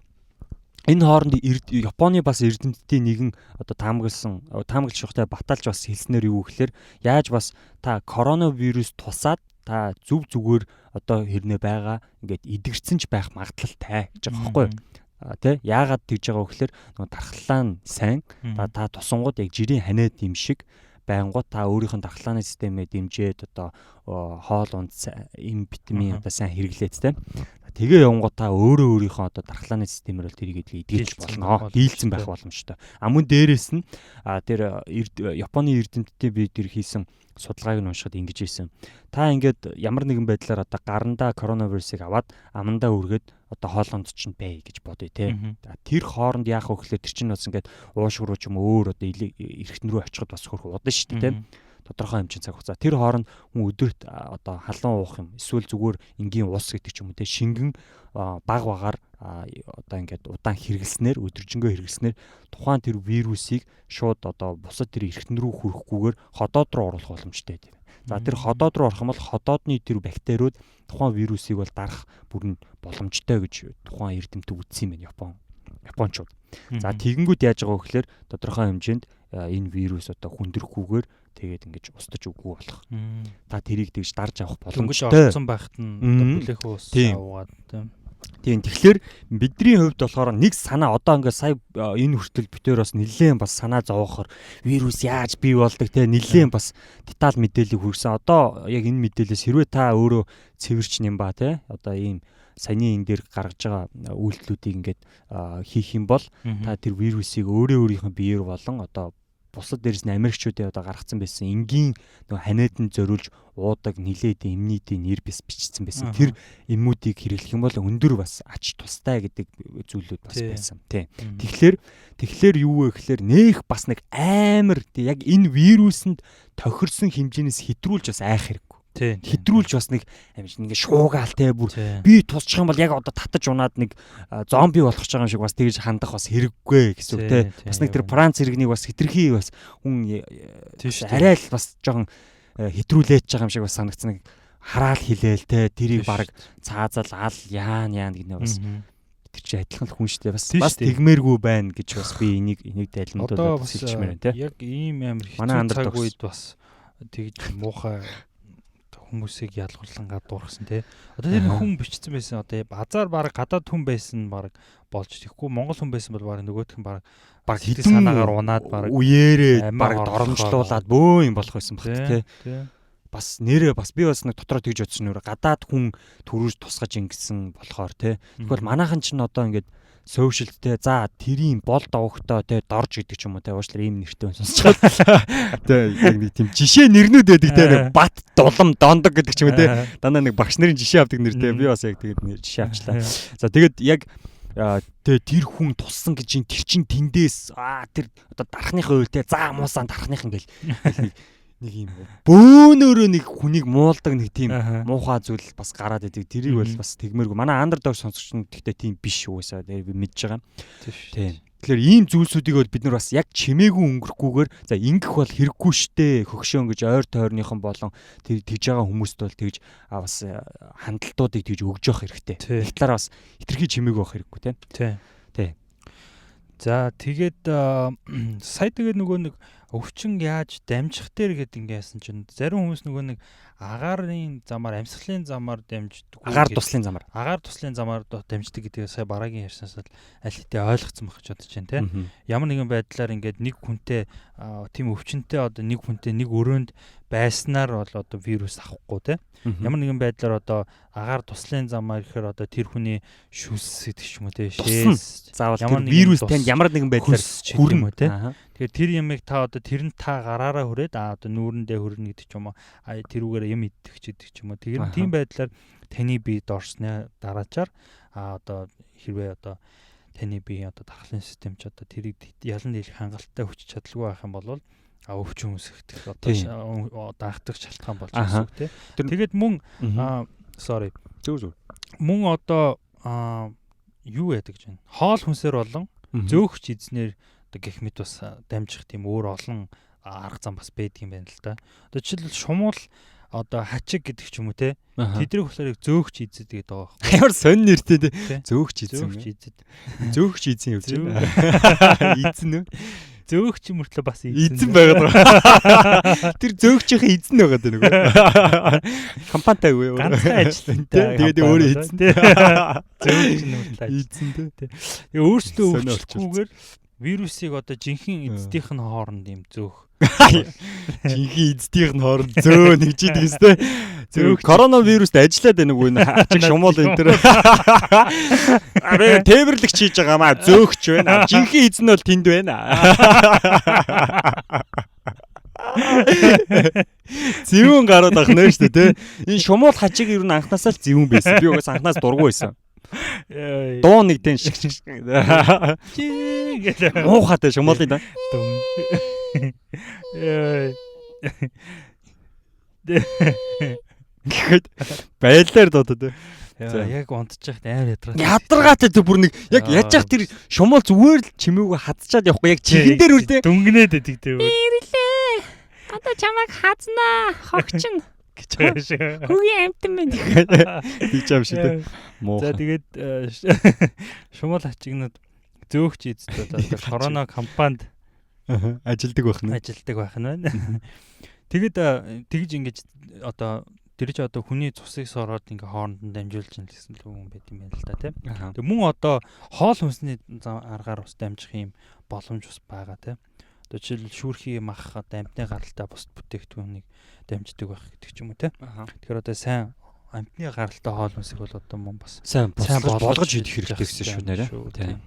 Speaker 1: энэ хооронд Японы бас эрдэмтдийн нэгэн одоо таамаглаж шухтай баталж бас хэлснээр юу гэхээр яаж бас та коронавирус тусаад та зүгээр одоо хэрнээ байгаа ингээд идэгцэн ч байх магадлалтай гэж байгаа байхгүй юу? Тэ яагаад тэгж байгаа вэ гэхээр дархлаа нь сайн та тусангууд яг жирийн ханиад юм шиг байнгут та өөрийнх нь дархлааны системээ дэмжиж одоо хоол унд им витамин одоо сайн хэрэглээд те. Тэгээ явангууд та өөрийнхөө одоо дархлааны системээр бол тэрийг эдгэж болно. Дийлцэн байх боломжтой. Мөн дээрээс нь тэр Японы эрдэмтдийн би тэр хийсэн судалгааг нь уншихад ингэж хэлсэн. Та ингээд ямар нэгэн байдлаар одоо гарандаа коронавирусыг аваад амандаа үргээд одоо хоолонд чинь бай гэж бодъё те. Тэр хооронд яах вэ гэхээр тэр чинь бас ингээд уушг руу ч юм өөр одоо эргэтэн рүү очиход бас хөрх удаа шүү дээ те. Тодорхой хэмжээний цаг хугацаа. Тэр хооронд хүн өдөрт одоо халуун уух юм эсвэл зүгээр энгийн ус гэдэг ч юм уу те шингэн баг багаар одоо ингээд удаан хэрэглэснээр өдөржингөө хэрэглэснээр тухайн тэр вирусыг шууд одоо бусад тэр эргэтэн рүү хүрэхгүйгээр ходоод руу оруулах боломжтой гэдэг. За тэр ходоод руу орох юм бол ходоодны тэр бактериуд тухайн вирусыг бол дарах бүрэн боломжтой гэж тухайн эрдэмтэд үзсэн юм байна Япончууд. За тэгэнгүүт яаж байгаа вэ гэхээр тодорхой хэмжээнд энэ вирус одоо хүндрэхгүйгээр тэгээд ингэж устж үгүй болох. Та тэрийг тэгж дарж авах боломжтой.
Speaker 3: Орцсон байхад нь бүлээх ус уугаад
Speaker 1: тийм. Тэгэхээр бидний хувьд болохоор нэг санаа одоо ингээд сая энэ хүртэл битээр бас нэлээд бас санаа зовоохоор вирус яаж бий болдог те нэлээд бас деталь мэдээлэл хүргэсэн. Одоо яг энэ мэдээлэлээс хэрвээ та өөрөө цэвэрч нэм ба те одоо ийм саяны энэ дээр гаргаж байгаа үйлдэлүүдийг ингээд хийх юм бол та тэр вирусыг өөрийнхөө биеэр болон одоо бусад дээрс нь Америкчуудын одоо гаргацсан байсан энгийн нөгөө ханиад нь зориулж уудаг нилээд имнитийн нэр бис бичсэн байсан. Тэр иммүүдийг хэрэглэх юм бол өндөр бас ач тустай гэдэг зүйлүүд бас байсан. Тэгэхээр юу вэ гэхээр нэх бас нэг амар яг энэ вирусэнд тохирсон хэмжээнээс хэтрүүлж бас айх хэрэггүй. Хэтрүүлж бас нэг ингээ шуугаал те бүр би тусчих юм бол яг одоо татаж унаад нэг зомби болох ч байгаа юм шиг бас тэгж хандах бас хэрэггүй гэсэн үг те. Бас нэг тэр Франц иргэнийг бас хитрхи бас хүн арай л бас жоохон хэтрүүлээд байгаа юм шиг бас санагдсан. Хараал хилээл те тэрийг баг цаазал ал яан гэнэ бас тэр чи адилхан хүн штэ бас тэгмээргүй байна гэж бас би энийг дайлмдуулаад хэлчихмээр байна те.
Speaker 3: Яг ийм амар хэцүү цаг үед бас тэгж муухай хүмүүсийг ялгарлан гадуурхсан тий. Одоо тэр хүн бичсэн байсан одоо базар баг гадаад хүн байсан баг болж тэгэхгүй Монгол хүн байсан бол баг нөгөөх нь баг хэдэн санаагаар унаад баг
Speaker 1: үеэрээ баг доромжлуулаад бөө юм болох байсан баг тий. Бас нэрээ бас би бас нэг дотроо тэгж бодсон нөр гадаад хүн төрүүж тусгаж ингэсэн болохоор тий. Тэгвэл манайхан ч н одоо ингээд сошиалд те за тэрийн бол довогтой те дорж гэдэг ч юм уу те уучлаарай ийм нэртэй сонсож байгаа. Тэ яг нэг тийм жишээ нэрнүүд байдаг те бат дулам дондог гэдэг ч юм уу те дандаа нэг багш нарын жишээ авдаг нэр те би бас яг тэгээд жишээ авчлаа. За тэгээд яг тэр хүн туссан гэж тэр чин тэндээс тэр одоо дарахныхын үйл те за муусаа дарахныхын гэл нэг юм бөөнөрөө нэг хүнийг муулдаг нэг тийм муухай зүйл бас гараад идэг. Тэрийг бол бас тэгмээргүй. Манай андердог сонсогч нь гэхдээ тийм биш уусаа би мэдж байгаа. Тийм. Тэгэхээр ийм зүйлсүүдийг бол бид нар бас яг чимээгүй өнгөрөхгүйгээр за ингэх бол хэрэггүй штэ хөгшөөн гэж ойр тойрныхон болон тэр тэгж байгаа хүмүүст бол тэгж бас хандлтуудыг тэгж өгж явах хэрэгтэй. Тэр талаар бас хитрхи чимээгүй байх хэрэггүй тийм.
Speaker 3: За тэгээд сая тэгээд нөгөө нэг өвчин яаж дамжих дээр гэдэг ингэсэн чинь зарим хүмүүс нөгөө нэг агарын замаар амьсгалын замаар дамждаг.
Speaker 1: Агаар туслын замаар
Speaker 3: дамждаг гэдгийг сая бараагийн ярьснаас аль хэдийн ойлгоцсон байх гэж бодож байна тийм. Ямар нэгэн байдлаар ингээд нэг хүнтэй тийм өвчнөд одоо нэг хүнтэй нэг өрөөнд байснаар бол одоо вирус авахгүй тийм. Ямар нэгэн байдлаар одоо агаар туслын замаар ихээр одоо тэр хүний шүлс гэдэг ч юм уу тийм шээс
Speaker 1: заавал тэр вирус танд ямар нэгэн байдлаар
Speaker 3: хүрнэ үү тийм. Тэгэхээр тэр ямыг та одоо тэр нь та гараараа хүрээд одоо нүүрэндээ хүрнэ гэдэг ч юм уу тэрүүгээр юм идэх ч гэдэг ч юм уу. Тэгэхээр тийм байдлаар таны бие дорсны дараачаар одоо хэрвээ одоо таны бие одоо дархлын систем ч одоо тэрийг ялан дийлэх хангалттай хүч чадалгүй байх юм бол өвчин үүсгэх одоо даагдах шалтгаан болж байгаа үг тийм. Тэгээд мөн мөн одоо юу яадаг гэж байна. Хоол хүнсээр болон зөөгч эзнэр одоо гэх мэт бас дамжих тийм өөр олон арга зам бас байдаг юм байна л да. Одоо жишээлбэл шумуул одоо хачиг гэдэг ч юм уу те. Тэдрийг болохоор зөөгч эзэд гэдэг байгаа байхгүй.
Speaker 1: Ямар сонь нэртэй те. Зөөгч эзэн. Зөөгч эзэн явж байна. Эзэн үү?
Speaker 3: Зөөгч мөртлөө бас
Speaker 1: эзэн байгаад байгаа. Тэр зөөгчийн эзэн байгаад байна нөгөө. Компанитай үгүй юу?
Speaker 3: Ганцхан ажилтнтай.
Speaker 1: Тэгээд өөрөө эзэн те.
Speaker 3: Зөөгч мөртлөө
Speaker 1: эзэн те.
Speaker 3: Тэгээ өөрсдөө өвчлөхгүйгээр вирусыг одоо жинхэнэ эцдийнх нь хооронд юм зөөх.
Speaker 2: Жинхэнэ эцдийнх нь хооронд зөө нэг жид гэстэй. Зөө коронавируст ажиллаад байна уу энэ ачиг шумуул энэ төр. Араа тээвэрлэгч хийж байгаа маа зөөгч байна. Жинхэнэ эзэн нь бол тэнд байна. Зэвүүн гараад ах нэ шүү дээ. Энэ шумуул хажиг ер нь анхнаасаа л зэвүүн байсан. Би угаас анхнаас дургу байсан. Дуу нэг тэн шиг. Муухатай шумуулын да. Гэхэд байлаар дуудаад.
Speaker 3: Яг унтчих амар ядраатай.
Speaker 2: Ядаргаатай тэр бүр нэг яг яаж яах тэр шумуул зүгээр л чимээгүй хатчаад явахгүй яг чихэн дээр үлдээ.
Speaker 3: Дөнгнээд байдаг тийм.
Speaker 1: Ирлээ. Одоо чамайг хазнаа. Хогчин.
Speaker 3: гэж байгаа шиг.
Speaker 1: Хөгийн амтан байна.
Speaker 2: Тийч юм шиг те.
Speaker 3: За тэгээд шумуул ачигнууд зөөгч эзэд одоо корона компанид
Speaker 2: ажилдаг байх нь.
Speaker 3: Ажилдаг байх нь байна. Тэгэд тэгж ингэж одоо тэр чи одоо хүний цусыг сороод ингээ хооронд нь дамжуулж ин гэсэн л юм байт юм байна л да тийм. Тэг мөн одоо хоол хүнсний аргаар бас дамжих юм боломж бас байгаа тийм. Одоо жишээл шүүрхий мах одоо амтны гаралтай бус бүтээгдэхүүнийг дамждаг байх гэдэг ч юм уу тийм. Тэгэхээр одоо сайн амтны гаралтай хоол хүнсийг бол одоо мөн бас
Speaker 2: сайн болгож идэх хэрэгтэй гэсэн шүү нэрэ. Тийм.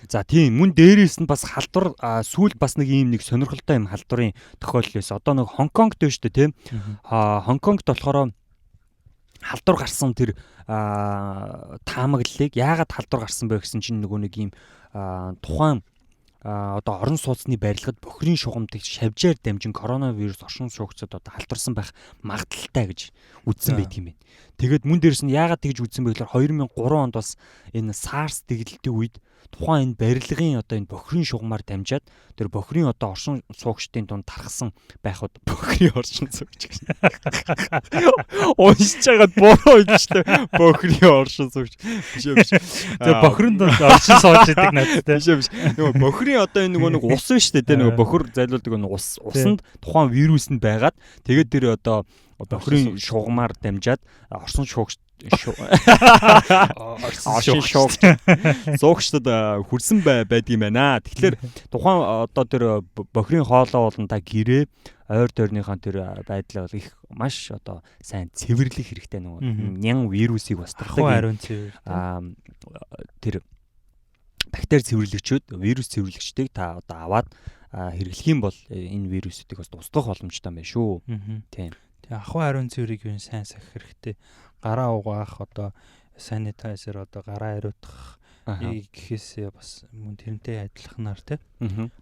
Speaker 2: За тийм мөн дээрээс нь бас халдвар сүүл бас нэг ийм нэг сонирхолтой юм халдварын тохиолдол байсан. Одоо нэг Хонконгд дээ шүү дээ тийм. Хонконгд болохоор халдвар гарсан тэр таамаглалыг яагаад халдвар гарсан бэ гэсэн чинь нөгөө нэг ийм тухайн одоо орон сууцны барилгад бохирын шугамдыг шавжаар дамжин коронавирус оршин суугчдад одоо халдварсан байх магадaltaй гэж үзсэн байт юм байна. Тэгээд мөн дээрс нь яагаад тэгж үзсэн бэ гэхээр 2003 онд бас энэ SARS дэглэлтийн үед тухайн энэ барилгын одоо энэ бохирын шугамаар дамжаад тэр бохирын одоо оршин суугчдын дунд тархсан байхад бохирын оршин суугч гэж. Уншиж байгаад буруу хэлжтэй бохирын оршин суугч биш биш.
Speaker 3: Тэгээ бохирын дунд оршин сууж идэг надтай.
Speaker 2: Биш биш. Нөгөө бохирын одоо энэ нөгөө ус нь шүү дээ. Нөгөө бохир зайлуулдаг нөгөө усанд тухайн вирус нь байгаад тэгээд тэр одоо бохирын шугамаар дамжаад оршин суугч зоогчдод хүрсэн байдаг юм байна. Тэгэхээр тухайн одоо тэр бохирын хоолоо болон та гэрээ ойр дойрныхаа тэр байдлаа бол их маш одоо сайн цэвэрлэх хэрэгтэй нөгөө нян вирусыг устгадаг. Тэр бактери цэвэрлэгчүүд, вирус цэвэрлэгчдийг та одоо аваад хэрэглэх юм бол энэ вирусуудыг бас устгах боломжтой юм байна шүү. Тийм.
Speaker 3: Тэгээ ахуй ариун цэврийг юу сайн сахих хэрэгтэй. Гараа угаах одоо санитайзер одоо гараа ариутгах гэхээс бас мөн тэрнтэй адилханаар тий.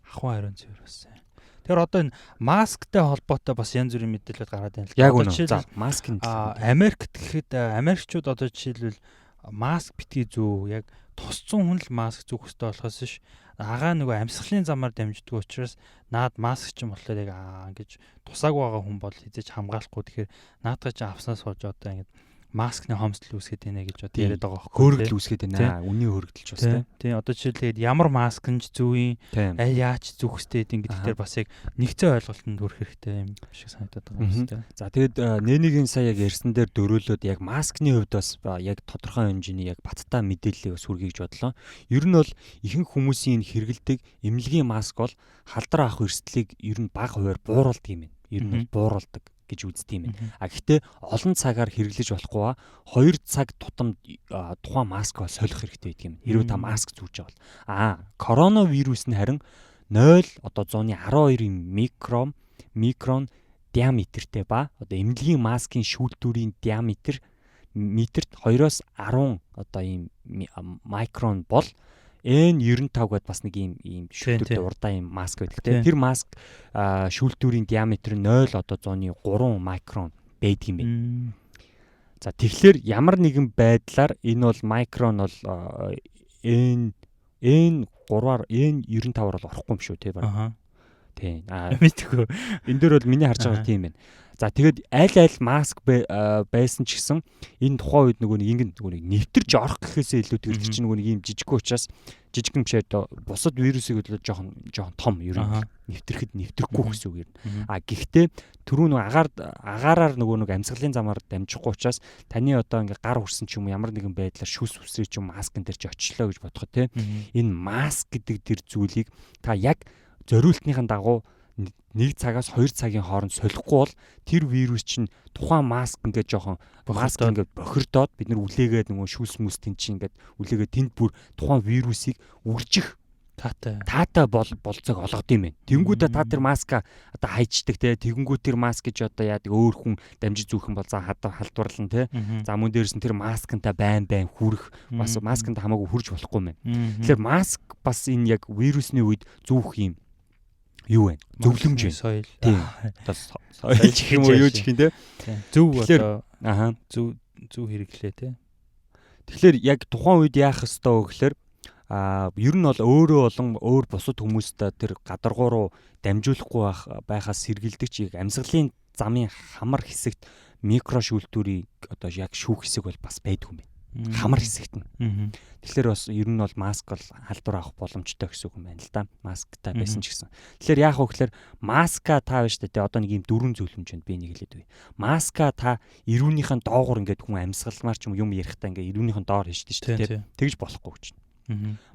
Speaker 3: Ахуй ариун цэвэр бас сайн. Тэр одоо энэ масктай холбоотой бас янз бүрийн мэдээлэл гараад байна л.
Speaker 2: Яг үнэ. За маскын
Speaker 3: Америкт гэхэд Америкчууд одоо жишээлбэл маск битгий зүү яг тусцсан хүн л маск зүүх хэрэгтэй болохоос ш агаа нөгөө амьсгалын замаар дамждаг учраас наад маск ч юм болохоор яг ингэж тусааг байгаа хүн бол хизээж хамгаалахгүй тэгэхээр наадгаа чи авснаас болж одоо ингэж маскны хомсдол үүсгэж байна гэж одоо яриад байгаа байхгүй.
Speaker 2: Хөөргөл үүсгэж байна. Үний хөөргөлч бас
Speaker 3: тийм. Одоо жишээлбэл ямар маск нь зүүн аль яаж зүүх хэрэгтэй гэдэг дээр бас яг нэгцэн ойлголтод хүрэх хэрэгтэй юм шиг санагдаад байгаа юм байна.
Speaker 2: За тэгээд нээгийн сая яг ярьсан дээр дөрөөлөд яг маскны хувьд бас яг тодорхой хэмжээний яг баттай мэдээллийг бас хүргэж бодлоо. Ер нь бол ихэнх хүмүүсийн хэрэгэлдэг эмнэлгийн маск бол халдвар авах эрсдлийг ер нь бага хувиар бууруулдаг юм байна. Ер нь бууруулдаг гэж үздэг юм байна. Гэхдээ олон цагаар хэрэглэж болохгүй 2 цаг тутамд тухайн маск бол солих хэрэгтэй гэдэг юм. Хэрвээ та маск зүүж байгаа бол коронавирус нь харин 0 одоо 112 микрон диаметртэй ба одоо эмнэлгийн маскын шүүлтүүрийн диаметр метрт 2-оос 10 одоо ийм микрон бол N95 гэдээ бас нэг ийм шүүлтүүртэй урдаа ийм маск байдаг тийм. Тэр маск шүүлтүүрийн диаметр 0 одоо 103 микрон байдаг юм байна. За тэгэхээр ямар нэгэн байдлаар энэ бол микрон бол N3-аар N95-аар бол орохгүй юм шүү тийм.
Speaker 1: Тийм.
Speaker 3: Мэдгүй.
Speaker 1: Энэ дөр бол миний харж байгаа тийм байна. За тэгээд аль маск байсан ч гэсэн энэ тухайн үед нөгөө нэг нэвтэрж орох гэхээсээ илүүтэйгээр тэр чинь нөгөө нэг юм жижигхэн учраас жижигхэн бишээ бусад вирусыг хөдлөө жоохон том ер нь нэвтрэхгүй гэсэн үг юм. Гэхдээ түрүү нөгөө агаараар нөгөө амьсгалын замаар дамжихгүй учраас таны одоо ингээ гар хүрсэн ч юм уу ямар нэгэн байдлаар шүс үсрээ ч юм маскын дээр ч очлоо гэж бодоход те энэ маск гэдэг тэр зүйлийг та яг зориултныхаа дагуу 1 цагаас 2 цагийн хооронд солихгүй бол тэр вирус чинь тухайн маск ингээд жоохон маск ингээд бохирдоод бид нар үлээгээд нөгөө шүүс мүстэн чинь ингээд үлээгээд тэнд бүр тухайн вирусыг үржих таатай болцоог олгод юм байна. Тэнгүүдээ та тэр маска одоо хайчдаг те тэгэнгүүт тэр маск гэж одоо яадаг өөр хүн дамжиж зүүхэн бол за халдварлан те. За мөн дээрс нь тэр маскантай байн хүрэх бас маскантай хамаагүй хүрж болохгүй юм байна. Тэгэхээр маск бас энэ яг вирусны үед зүүх юм юу вэ? Зөвлөмж вэ?
Speaker 3: Соёл.
Speaker 1: Тийм. Одоо соёл гэх юм уу юу гэх юм те.
Speaker 3: Зөв одоо зөв хэрэглээ те.
Speaker 1: Тэгэхээр яг тухайн үед яах ёстой вэ гэхээр ер нь бол өөрөө болон өөр бусад хүмүүстээ тэр гадаргуу руу дамжуулахгүй байхаас сэргийлдэг чи амьсгалын замын хамар хэсэгт микро шүүлтүүрийг одоо яг шүүх хэсэг бол бас байдгүй юм байна. Хамар хэсэгт нь. Тэгэхээр бас ер нь бол маск бол халдвар авах боломжтой гэсэн үг юм байна л да. Масктай байсан ч гэсэн. Тэгэхээр яах вэ гэхээр маска та биш тэ одоо нэг юм дөрвөн зөвлөмж байна би нэг хэлээд үе. Маска та эрүүнийхэн доогуур ингээд хүн амьсгалмаар ч юм ярихдаа ингээд эрүүнийхэн доор хийжтэй шүү дээ. Тэгж болохгүй гэж.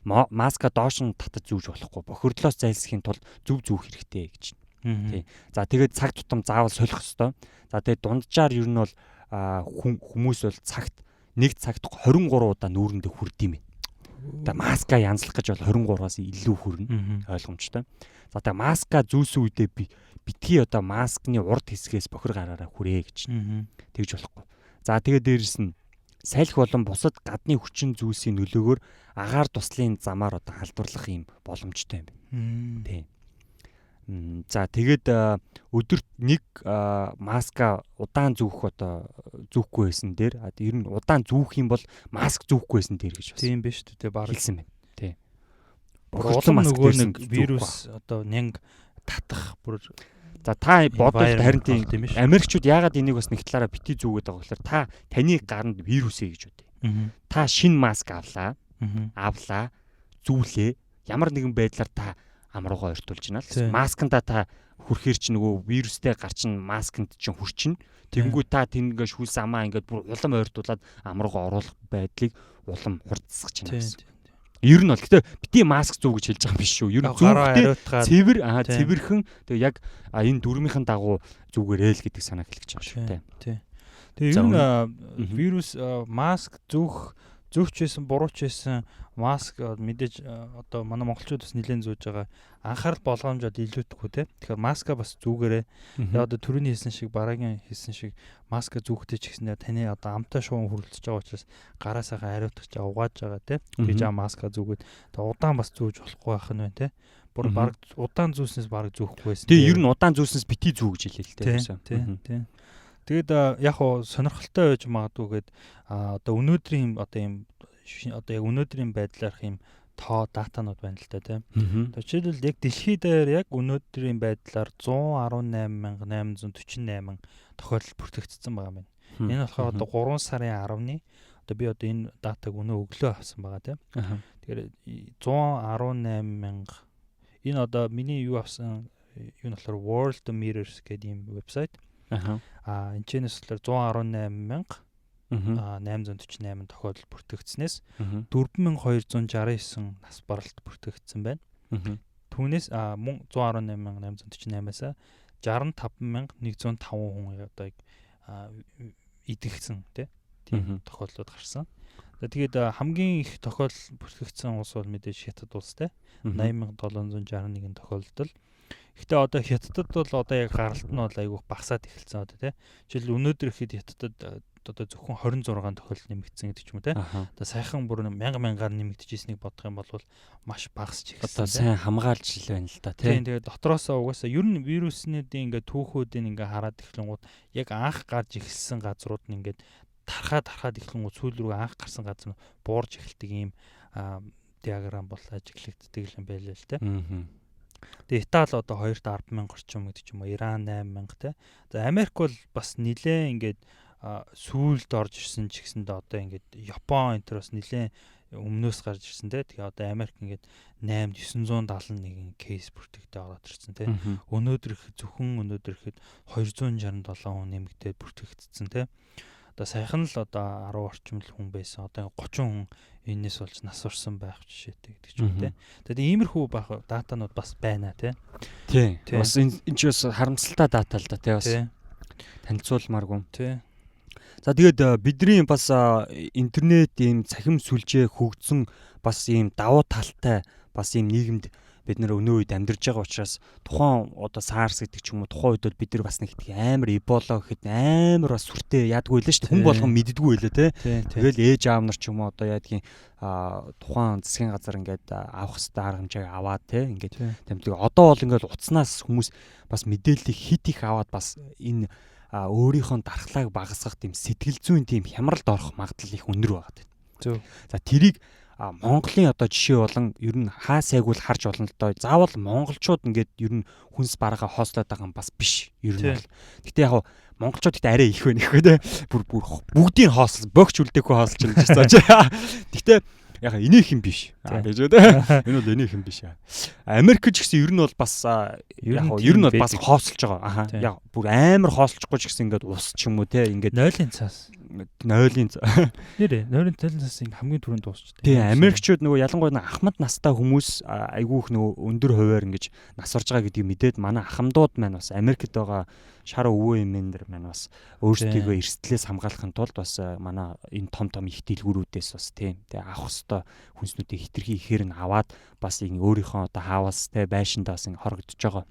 Speaker 1: Маска доош нь татаж зүүж болохгүй. Бохирдлоос зайлсхийм тулд зөв зүүх хэрэгтэй гэж. Тий. За тэгээд цаг тутам заавал солих ёстой. За тэгээд дунджаар ер нь бол хүмүүс бол цагт 1 цагт 23 удаа нүүрэндээ хүрдэм юм. Тэгээ маска янзлах гэж бол 23-аас илүү хүрнэ. Ойлгомжтой. За тэгээ маска зүүсэн үедээ битгий одоо маскны урд хэсгээс бохир гараараа хүрээ гэж. Тэгж болохгүй. За тэгээ дээрэс нь салхи болон бусад гадны хүчин зүйлсийн нөлөөгөөр агаар туслын замаар одоо халдварлах юм боломжтой юм байна. Тийм. За тэгээд өдөрт 1 маска удаан зүүх одоо зүүхгүй байсан дээр ер нь удаан зүүх юм бол маск зүүхгүй байсан дээр гэж байна.
Speaker 3: Тийм биш үү баг
Speaker 1: хэлсэн байна. Тийм.
Speaker 3: Улам нөгөө нэг вирус одоо нянг татах бүр
Speaker 1: за та бодвол харин тийм Америкчууд яагаад энийг бас нэг талаараа бити зүүгээд байгаа гэхээр таны гаранд вирус ээ гэж үү. Та шинэ маск авлаа. Зүүлээ. Ямар нэгэн байдлаар та амруугаа ортуулж байна л. Масканда та хүрхээр чи нөгөө вирустэй гарчин масканд чинь хүрчин. Тэнгүү та тэнгээ шүүс амаа ингээд бүр улам ойртуулад амруугаа оруулах байдлыг улам хурдсгаж байна гэсэн. Ер нь бол гэтээ бити маск зүү гэж хэлж байгаа юм биш шүү. Ер нь зүүхтэй цэвэрхэн тэгээ яг энэ дөрмийнхэн дагуу зүгээрээ л гэдэг санааг хэлж байгаа шүү дээ.
Speaker 3: Тий. Тэгээ ер нь вирус маск зүүч байсан, бурууч байсан маск мэдээж одоо манай монголчууд бас нэлээд зүүж байгаа. Анхаарал болгоомжод илүүдэхгүй те. Тэгэхээр маска бас зүүгээрээ. Тэгээ одоо түрүүний хэлсэн шиг бараагийн хэлсэн шиг маска зүүхтэй ч гэснээр таны одоо амтай шуун хүрэлцэж байгаа учраас гараа сайхан хариуцах чаа угааж байгаа те. Пижам маска зүүгээд тэгээ удаан бас зүүж болохгүй байх нь байна те. Бүр баг удаан зүүснээс баг зүүхгүй байсан.
Speaker 1: Тэгээ ер нь удаан зүүснээс бити зүү гэж хэлээ л те.
Speaker 3: Тийм. Тэгэд яг хоо сонирхолтой байж магадгүйгээд одоо өнөөдрийн одоо яг өнөөдрийн байдлаарх юм тоо датанууд байна л та тийм. Жишээлбэл яг дэлхийд дээр яг өнөөдрийн байдлаар 118,848 тохиолдол бүртгэгдсэн байгаа юм. Энэ болохоор одоо 3 сарын 10-ны одоо би одоо энэ датаг өнөө өглөө авсан байгаа тийм. Тэгэхээр 118,000 энэ одоо миний юу авсан юу болохоор World Mirrors гэдэг юм вебсайт. Энэ чэнэс болохоор 118,848 тохиолдол бүртгэгдснээс 4,269 нас баралт бүртгэгдсэн байна. Түүнээс мөн 118,848-аас 65,105 хүн одоо идэгсэн тийм тохиолдлууд гарсан. Тэгээд хамгийн их тохиолдол бүртгэгдсэн улс бол мэдээж Хятад улс те 80,761 тохиолдол. Гэхдээ одоо Хятадд бол одоо яг гаралт нь бол айгүйх багасаад эхэлсэн одоо тий. Жишээл өнөөдөр ихэд Хятадд одоо зөвхөн 26 тохиолдол нэмэгдсэн гэдэг ч юм уу тий. Одоо сайхан бүр 1000-аар нэмэгдэжсэнийг бодох юм бол маш багасч эхэлсэн.
Speaker 1: Одоо сайн хамгаалж л байна л да тий.
Speaker 3: Тэгээд дотроосоо угаасаа ер нь вируснуудын ингээ түүхүүдийн ингээ хараад эхлэнгууд яг анх гарч эхэлсэн газрууд нь ингээ тархаад эхлэнгууд сүүл рүү анх гарсан газар нь буурж эхэлдэг ийм диаграм бол ажиглагддаг юм байлаа л тий. Тэгээ Итали одоо 2-10,000 орчим гэдэг ч юм уу, Иран 8,000 те. За Америк бол бас нилээн ингээд сүүлд орж ирсэн ч гэсэндээ одоо ингээд Япон энэ төр бас нилээн өмнөөс гарч ирсэн те. Тэгээ одоо Америк ингээд 8,971 кейс бүртгэгдээ ороод ирсэн те. Өнөөдөр ихэд 267 хүн нэмэгдээд бүртгэгдсэн те. Одоо сайхан л одоо 10 орчим л хүн байсан. Одоо 30 хүн энэс болж нас орсон байх жишээтэй гэдэг ч юм те. Тэгээд иймэрхүү байх датанууд бас байна те.
Speaker 1: Тий. Бас энэ ч бас харамсалтай дата л да те бас. Танилцуулмааргүй.
Speaker 3: Тий.
Speaker 1: За тэгээд бидний бас интернет ийм цахим сүлжээ хөгжсөн бас ийм давуу талтай бас ийм нийгэмд бид нэр өнөө үед амьдарч байгаа учраас тухайн одоо SARS гэдэг ч юм уу тухайн үед бол бид нар бас нэг амар Эбола гэхэд амар бас сүртэй яадгүй л шүү дээ. Хүн болгон мэддэггүй байлаа те. Тэгэл ээж аав нар ч юм уу одоо яадгийн тухайн засгийн газар ингээд авах хэвээр арга хэмжээг аваад те ингээд тэмдэг. Одоо бол ингээд утаснаас хүмүүс бас мэдээллийг хит их аваад бас энэ өөрийнхөө дархлааг багасгах тийм сэтгэл зүйн тийм хямралд орох магадлал их өндөр байгаа.
Speaker 3: Зөв.
Speaker 1: За тэрийг Монголын одоо жишээ болон ер нь хаа сайгуул харж болно л доо. Заавал монголчууд ингээд ер нь хүнс барага хоослоод байгаа юм бас биш. Ер нь бол. Гэтэ яг монголчууд ихтэй арай их байна их те. Бүр бүгдийн хоосл богч үлдээхгүй хоосолж байна гэж байна. Гэтэ яг энийх юм биш. Гэж үү. Энэ бол энийх юм биш. Америк ч гэсэн ер нь бол бас ер нь бол бас хоосолж байгаа. Яг бүр амар хоосолжгүй ч гэсэн ингээд ус ч юм уу те ингээд
Speaker 3: нойлын цаас.
Speaker 1: Нойлын
Speaker 3: нэрээ нойлын цаас хамгийн түрүүнд дуусчихдээ.
Speaker 1: Тэгээ Америкчууд нөгөө ялангуяа ахмад настай хүмүүс айгүйх нөгөө өндөр хувиар ингэж нас орж байгаа гэдгийг мэдээд манай ахмадууд маань бас Америкт байгаа шар өвөө эмээнэр маань бас өөрсдийгөө эрсдлээс хамгаалахын тулд бас манай энэ том их дэлгүүрүүдээс бас тийм тэгээ авах хэвээр хүнснүүдийг хитрхи ихээр нь аваад бас энэ өөрийнхөө одоо хаавас те байшиндаа бас ингэ хорогдож байгаа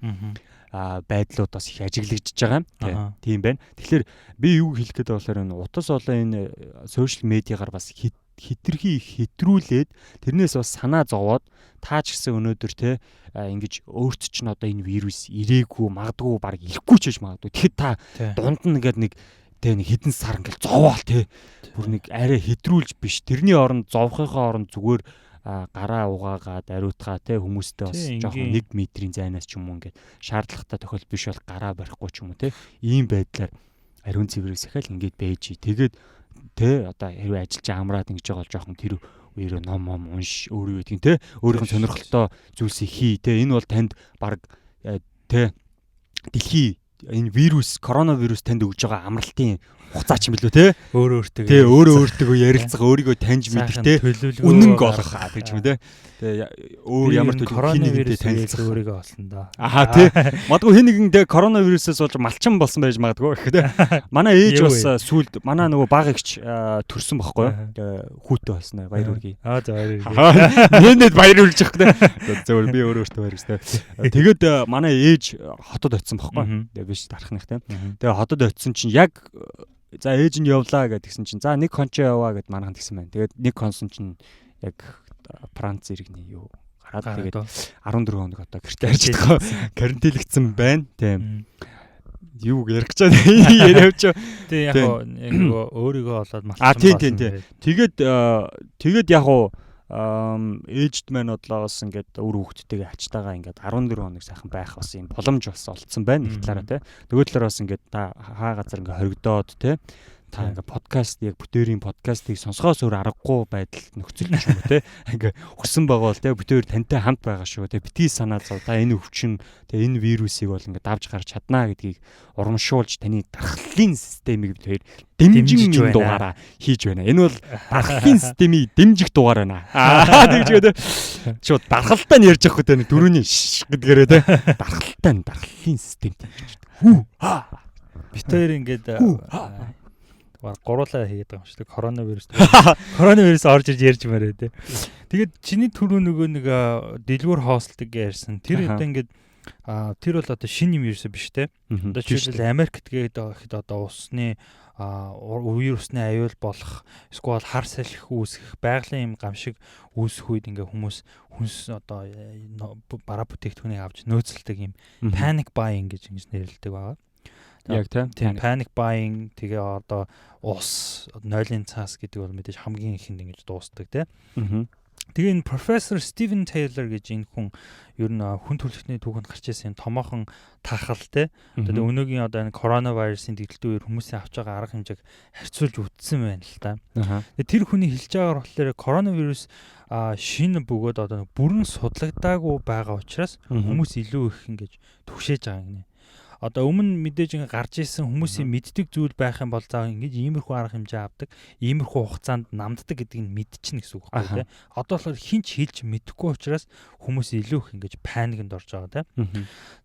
Speaker 1: байдлууд бас их ажиглагдж байгаа. Тийм байна. Тэгэхээр би юу хэлэх гээд болохоор энэ утас болоо энэ сошиал медиагаар бас хитрхи хэтрүүлээд тэрнээс бас санаа зовоод таач гэсэн өнөөдөр те ингэж өөрт чинь одоо энэ вирус ирээгүй магадгүй баг ирэхгүй ч гэж магадгүй. Тэгэхэд та дунд нь ингээд нэг тэ нэг хідэн сар ингээд зовоол те бүр нэг арай хэтрүүлж биш. Тэрний оронд зовхынхаа оронд зүгээр гараа угаагаад ариутгаа те хүмүүстэй бас жоохон 1 метрийн зайнаас ч юм уу ингээд шаардлагатай тохиол биш бол гараа барихгүй ч юм уу те ийм байдлаар ариун цэврээс ихэл ингээд байж тэгээд те одоо хэрвээ ажиллаж амраад ингэж байгаа бол жоохон тэр үеэр ном унш өөрөө үгдгийн те өөрийнхөө сонирхолтой зүйлсийг хий те энэ бол танд баг те дэлхий энэ вирус коронавирус танд өгж байгаа амралтын хугацаа ч юм билүү те өөрөө өөртөө ярилцгаа өөрийгөө таньж мэдэх те үнэн голох гэж юм те өөр ямар
Speaker 3: коронавирус танилцах өөрийгөө олсон да
Speaker 1: те магадгүй хэн нэгэн те коронавирусээс болж малчин болсон байж магадгүй гэх те манай ээж бас сүүлд манай нөгөө баг эгч төрсөн байхгүй хүүтэй болсон баяр үргэе
Speaker 3: за баяр үргэе
Speaker 1: нэнэд баяр үргэж явах те зөвөр би өөртөө баяр те тэгээд манай ээж хотод очисон байхгүй биш дарахных те тэгээд хотод очисон чинь яг за ээж нь явлаа гэдгсэн чинь за 1 конч яваа гэд манайхан тэгсэн байна. Тэгээд 1 консон чинь яг Франц иргэний юу гараад тэгээд 14 хоног одоо гэртээ харж байгаа карантинлэгдсэн байна. Тийм. Юу ярих гэж байна яриавч.
Speaker 3: Тийм яг нөгөө өөрийгөө олоод малчсан
Speaker 1: байна. Тэгээд яг ээжд маань бодлоос ингээд үр хүүхдтэйгээ ачтаага ингээд 14 хоног сайхан байх бас юм боломж бас олцсон байна нэг талаараа те. Нөгөө талаараа бас ингээд та хаа газар ингээд хоригдоод те. Та ингээд подкаст яг бүтээрийн подкастыг сонсохоос өөр аргагүй байдалд нөхцөл ч юм уу те. Ингээд хүссэн байгаа бол те бүтээр тантай хамт байгаа шүү те. Битгий санаа зов та энэ өвчин те энэ вирусыг бол ингээд давж гарч чаднаа гэдгийг урамшуулж таны дархлын системийг бүтээр дэмжиж дугаараа хийж байна. Энэ бол дархлын системийг дэмжих дугаар байна. Тэгж гэдэг. Шууд дархалтай нь ярьж явах гэдэг дөрөвний гэдгээрээ те. Дархлын систем дэмжиж.
Speaker 3: Бид хоёр ингээд гуруулаа хийгээд байгаа юм шүү дээ. Коронавирус орж ирж ярьж мээрээ те. Тэгээд чиний түрүү нөгөө нэг дэлгүүр хослтыг ярьсан. Тэр одоо ингээд тэр бол одоо шинэ юм ерөөсөө биш те. Одоо жишээлбэл Америкт гээд ихэд одоо усны вирусны аюул болох эсвэл хар салхи үүсгэх байгалийн юм гамшиг үүсэх үед ингээ хүнс одоо бараа бүтээгдэхүүнийг авч нөөцлөдөг юм panic buying гэж ингэж нэрлэдэг байгаа.
Speaker 1: Яг тийм
Speaker 3: panic buying тэгээ одоо ус нойлын цаас гэдэг бол мэдээж хамгийн ихэнд ингэж дуустдаг те. Тэгээ энэ профессор Стивен Тейлор гэж энэ хүн ер нь хүн төрөлхтний түүхэнд гарч ирсэн томоохон таахал те. Одоо өнөөгийн одоо энэ коронавирусын дэгдэлтийн үеэр хүмүүсийн авч байгаа арга хэмжээг харьцуулж үзсэн байна л та. Тэр хүний хэлж байгаагаар болохоор коронавирус шинэ бөгөөд одоо бүрэн судлагдаагүй байгаа учраас хүмүүс илүү их ингэж түгшээж байгаа гинэ. Одоо өмнө мэдээж ингэ гарч исэн хүмүүсийн мэддэг зүйл байх юм бол заа ингэж иймэрхүү арга хэмжээ авдаг, иймэрхүү хугацаанд намддаг гэдгийг мэдчихнэ гэсэн үг байхгүй тий. Одоо болохоор хинч хэлж мэдэхгүй учраас хүмүүс илүү их ингэж паникнд орж байгаа тий.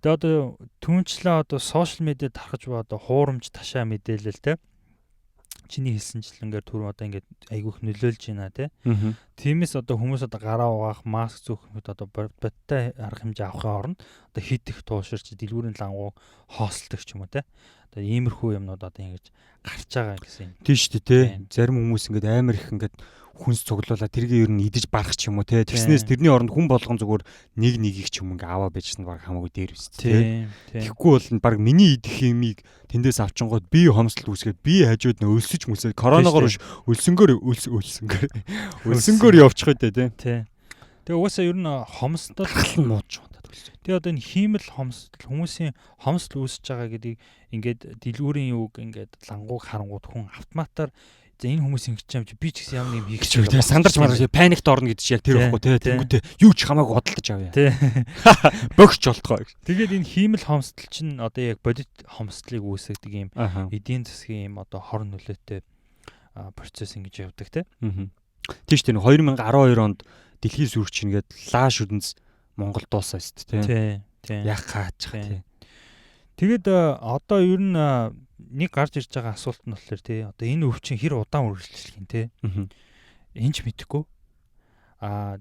Speaker 3: Тэгээ одоо түнчлээ одоо сошиал медиад тархаж ба одоо хуурамч ташаа мэдээлэл тий. Чиний хэлсэнчлэнгээр түр одоо ингээд айгүйх нөлөөлж байна тий. Тиймээс одоо хүмүүс одоо гараа угаах, маск зөөхөд одоо бодтой арга хэмжээ авахын оронд одоо хит их тууширч дэлгүүрийн лангуу хоосолдог ч юм уу тий. Одоо иймэрхүү юмнууд одоо ингэж гарч байгаа гэсэн юм.
Speaker 1: Тийм шүү дээ тий. Зарим хүмүүс ингээд амар их ингээд хүнс цуглуулаад тэргээ ер нь идэж барах ч юм уу тий. Тэгснээс тэрний оронд хүн болгон зүгээр нэг ч юм ингээ аваа байжсан баг хамаагүй дээр өст тий. Тэгэхгүй бол баг миний идэх хэмийг тэндээс авчингууд би хомсдол үүсгээд би хажууд нь өлсөж мүсээ коронавигоор өлсөнгөөр явчих үү тий.
Speaker 3: Тэгээ угаасаа ер нь хомсдол
Speaker 1: мууч удаад үлсээ.
Speaker 3: Тэгээ одоо энэ хиймэл хомсдол хүмүүсийн хомсдол үүсэж байгаа гэдгийг ингээд дэлгүүрийн юуг ингээд лангууг харангууд хүн автоматар за энэ хүмүүс ингэж юм чи би ч гэсэн ямар юм хийх
Speaker 1: гэж тэгээ сандарч маргаж паникт орно гэдэг чи яг тэр ихгүй тий. Тэнгүүтээ юу ч хамаагүй бодолдож авъя.
Speaker 3: Тий.
Speaker 1: Богч болтгоо.
Speaker 3: Тэгээд энэ хиймэл хомсдол чинь одоо яг бодит хомсдлыг үүсгэдэг юм эдийн засгийн юм одоо хор нөлөөтэй процесс ингэж явдаг тий.
Speaker 1: Тийм шүү дээ 2012 онд дэлхийн сүргч ингээд лааш үдэнс Монгол дуусаа шүү дээ тий. Яг хаачих тий.
Speaker 3: Тэгээд одоо ер нь нэг гарч ирж байгаа асуулт нь болохоор тий одоо энэ өвчин хэр удаан үргэлжлэх юм тий. Энд ч мэдэхгүй.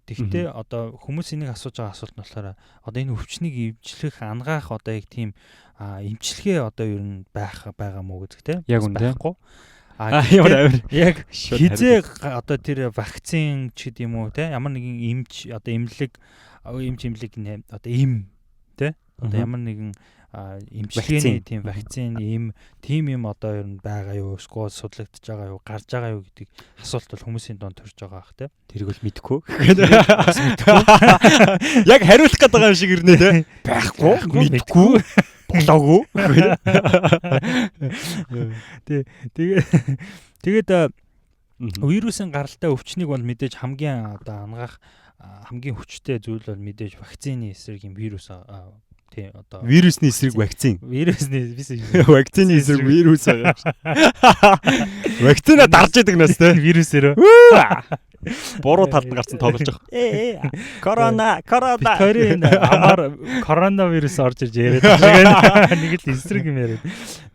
Speaker 3: Тэгвэл одоо хүмүүс энийг асууж байгаа асуулт нь болохоор одоо энэ өвчнийг эмчлэх ангаах одоо яг тийм эмчилгээ одоо ер нь байгаа мó гэдэг тий.
Speaker 1: Яг үнэ
Speaker 3: байхгүй.
Speaker 1: Яг
Speaker 3: хизээ одоо тэр вакцин ч гэдэм юм уу те ямар нэгэн эмч одоо эмнэлэг одоо эм те одоо ямар нэгэн эмчилгээний тийм вакцин тийм юм одоо ер нь байгаа юу эсвэл судлагдж байгаа юу гарч байгаа юу гэдэг асуулт бол хүмүүсийн донд төрж байгаа бах те
Speaker 1: тэрийг бол мэдэхгүй яг хариулах гээд байгаа юм шиг ирнэ те байхгүй мэдэхгүй болоогүй.
Speaker 3: Тэгээд вирусын гаралтай өвчнийг бол мэдээж хамгийн одоо ангаах хамгийн хүчтэй зүйл бол мэдээж вакцины эсрэг юм вирус тий одоо
Speaker 1: вирусны эсрэг вакцин. Вакцины эсрэг вирус байгаа. Вакцина дарж идэг нас тий
Speaker 3: вирусээр.
Speaker 1: Бороо талд гарсан тоглож байгаа. Корона.
Speaker 3: Тэрийн амар коронавирус орж ирж яриад байгаа. Нэг л эсрэг юм яриад.